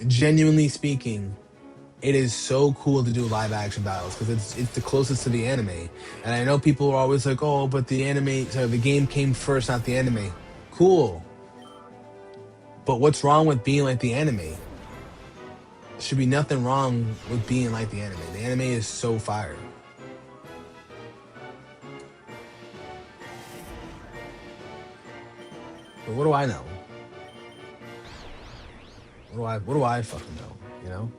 genuinely speaking, it is so cool to do live action battles because it's the closest to the anime. And I know people are always like, "Oh, but the game came first, not the anime." Cool, but what's wrong with being like the anime? Should be nothing wrong with being like the anime. The anime is so fire. But what do I know? What do I fucking know? You know?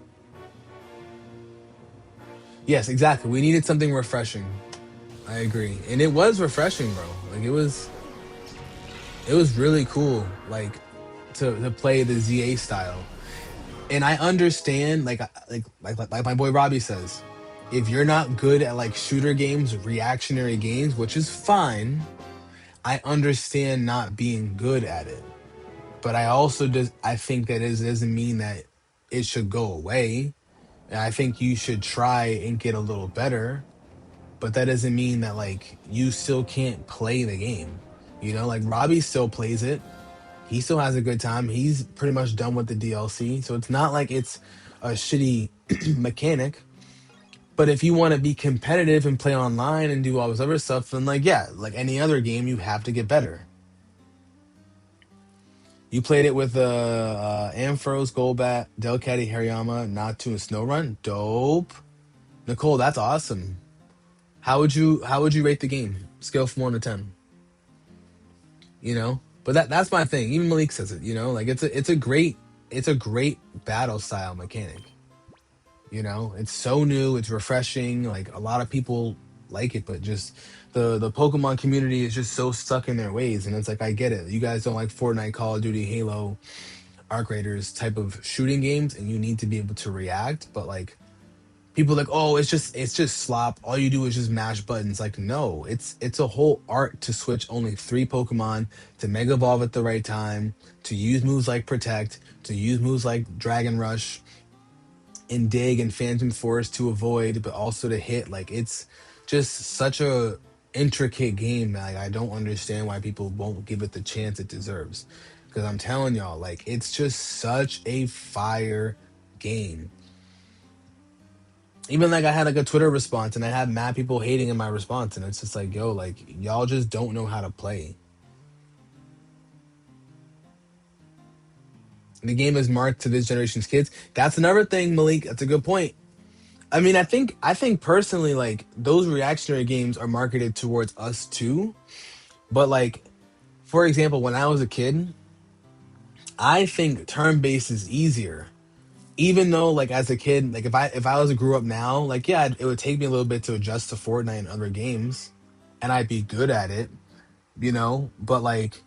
Yes, exactly. We needed something refreshing. I agree, and it was refreshing, bro. Like it was really cool. Like to play the ZA style. And I understand, like my boy Robbie says, if you're not good at like shooter games, reactionary games, which is fine, I understand not being good at it. But I think that it doesn't mean that it should go away. And I think you should try and get a little better. But that doesn't mean that like you still can't play the game. You know, like Robbie still plays it. He still has a good time. He's pretty much done with the DLC. So it's not like it's a shitty mechanic. But if you want to be competitive and play online and do all this other stuff, then like yeah, like any other game, you have to get better. You played it with Ampharos, Golbat, Delcatty, Hariyama, Natu, and Snowrun. Dope. Nicole, that's awesome. How would you rate the game? Scale from 1 to 10. You know? But that's my thing. Even Malik says it, you know, like it's a great battle style mechanic. You know, it's so new, it's refreshing. Like a lot of people like it, but just the Pokemon community is just so stuck in their ways. And it's like I get it. You guys don't like Fortnite, Call of Duty, Halo, Arc Raiders type of shooting games, and you need to be able to react. But like people are like, oh, it's just slop. All you do is just mash buttons. Like, no, it's a whole art to switch only three Pokemon, to Mega Evolve at the right time, to use moves like Protect, to use moves like Dragon Rush and Dig and Phantom Force to avoid, but also to hit. Like, it's just such a intricate game. Like, I don't understand why people won't give it the chance it deserves. Because I'm telling y'all, like, it's just such a fire game. Even like I had like a Twitter response and I had mad people hating in my response, and it's just like, yo, like y'all just don't know how to play. And the game is marked to this generation's kids. That's another thing, Malik. That's a good point. I mean, I think personally, like those reactionary games are marketed towards us too. But like, for example, when I was a kid, I think turn based is easier. Even though, like as a kid, like if I was to grew up now, like yeah, it would take me a little bit to adjust to Fortnite and other games, and I'd be good at it, you know. But like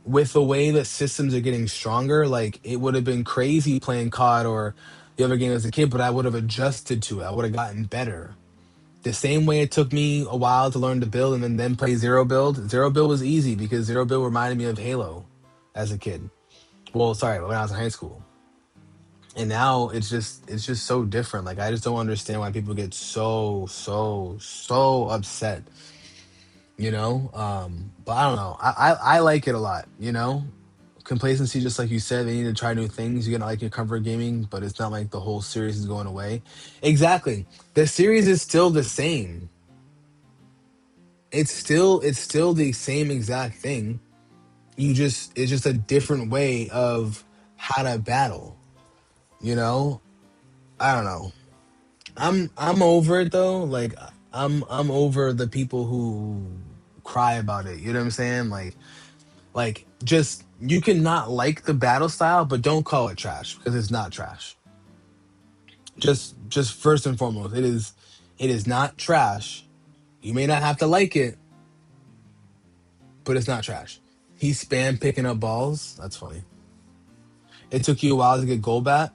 with the way that systems are getting stronger, like it would have been crazy playing COD or the other game as a kid, but I would have adjusted to it. I would have gotten better. The same way it took me a while to learn to build and then play zero build. Zero build was easy because zero build reminded me of Halo as a kid. Well, sorry, when I was in high school. And now it's just so different. Like I just don't understand why people get so upset, you know? But I don't know. I like it a lot, you know? Complacency, just like you said, they need to try new things. You get like your comfort gaming, but it's not like the whole series is going away. Exactly. The series is still the same. It's still the same exact thing. It's just a different way of how to battle, you know? I don't know. I'm over it though. Like I'm over the people who cry about it. You know what I'm saying? Like just you can not like the battle style, but don't call it trash because it's not trash. Just first and foremost, it is not trash. You may not have to like it, but it's not trash. He spam picking up balls. That's funny. It took you a while to get Golbat.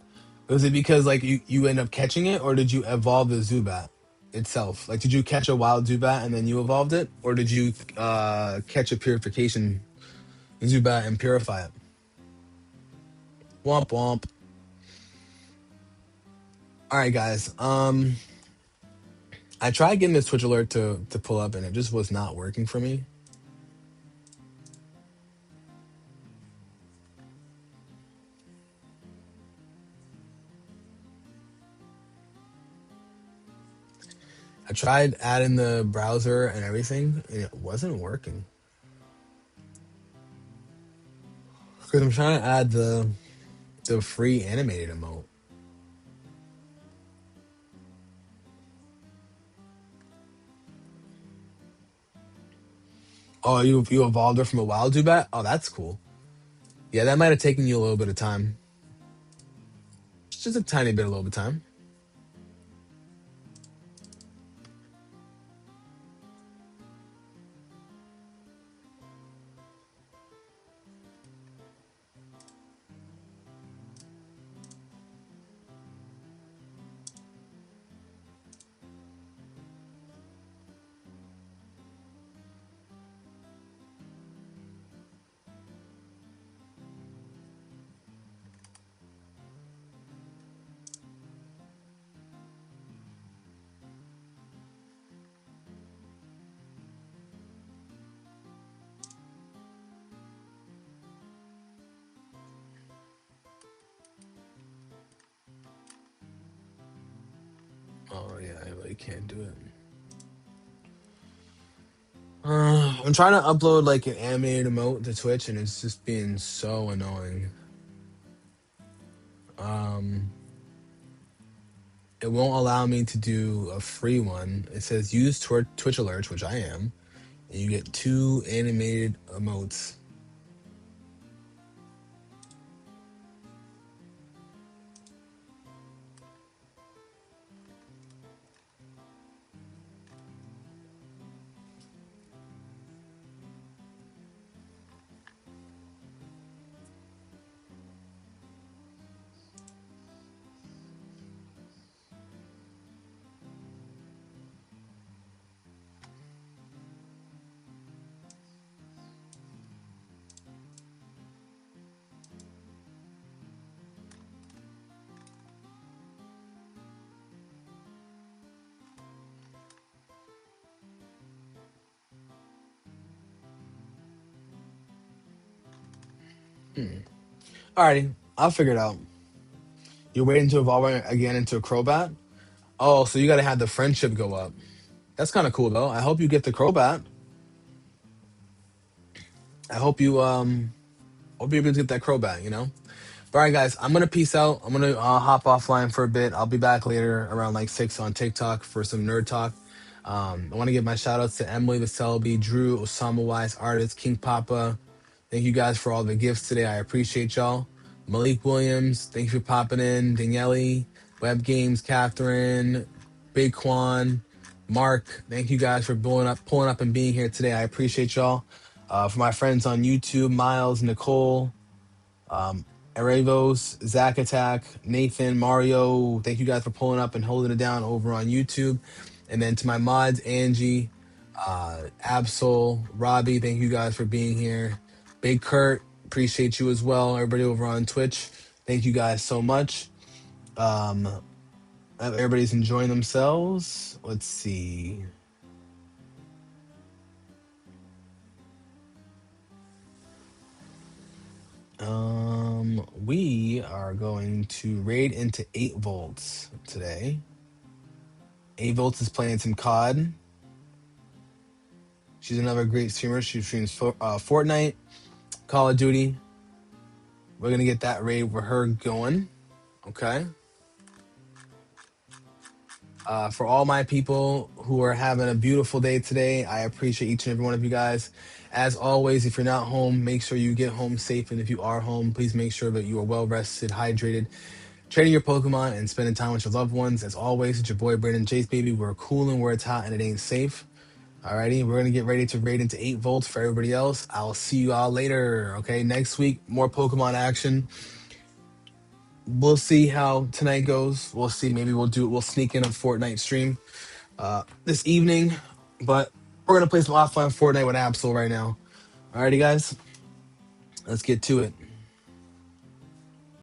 Was it because like you end up catching it, or did you evolve the Zubat itself? Like, did you catch a wild Zubat and then you evolved it, or did you catch a purification Zubat and purify it? Womp womp. All right, guys. I tried getting this Twitch alert to pull up, and it just was not working for me. I tried adding the browser and everything, and it wasn't working. Because I'm trying to add the free animated emote. Oh, you evolved her from a wild Zubat? Oh, that's cool. Yeah, that might have taken you a little bit of time. Just a tiny bit, a little bit of time. Oh yeah, I really can't do it. I'm trying to upload like an animated emote to Twitch, and it's just being so annoying. Um, it won't allow me to do a free one. It says use Twitch alerts, which I am, and you get two animated emotes. Alrighty, I'll figure it out. You're waiting to evolve again into a Crobat? Oh, so you gotta have the friendship go up. That's kind of cool though. I hope you get the Crobat. I hope you're able to get that Crobat, you know? All right, guys, I'm gonna peace out. I'm gonna hop offline for a bit. I'll be back later around like 6 on TikTok for some nerd talk. I want to give my shout outs to Emily Vaselby, Drew, Osama Wise, Artist, King Papa. Thank you guys for all the gifts today. I appreciate y'all. Malik Williams, thank you for popping in. Daniele, Web Games, Catherine, Big Quan, Mark. Thank you guys for pulling up and being here today. I appreciate y'all. For my friends on YouTube, Miles, Nicole, um, Arevos, Zach Attack, Nathan, Mario, thank you guys for pulling up and holding it down over on YouTube. And then to my mods, Angie, Absol, Robbie, thank you guys for being here. Big Kurt, appreciate you as well. Everybody over on Twitch, thank you guys so much. Um, Everybody's enjoying themselves. Let's see. We are going to raid into 8 volts today. 8 volts is playing some COD. She's another great streamer. She streams Fortnite, Call of Duty. We're gonna get that raid with her going. Okay. For all my people who are having a beautiful day today, I appreciate each and every one of you guys. As always, if you're not home, make sure you get home safe. And if you are home, please make sure that you are well rested, hydrated, training your Pokemon, and spending time with your loved ones. As always, it's your boy Brandon Chase, baby. We're cooling where it's hot and it ain't safe. Alrighty, we're gonna get ready to raid into 8 volts for everybody else. I'll see you all later. Okay, next week, more Pokemon action. We'll see how tonight goes. We'll see. Maybe we'll sneak in a Fortnite stream this evening. But we're gonna play some offline Fortnite with Absol right now. Alrighty, guys, let's get to it.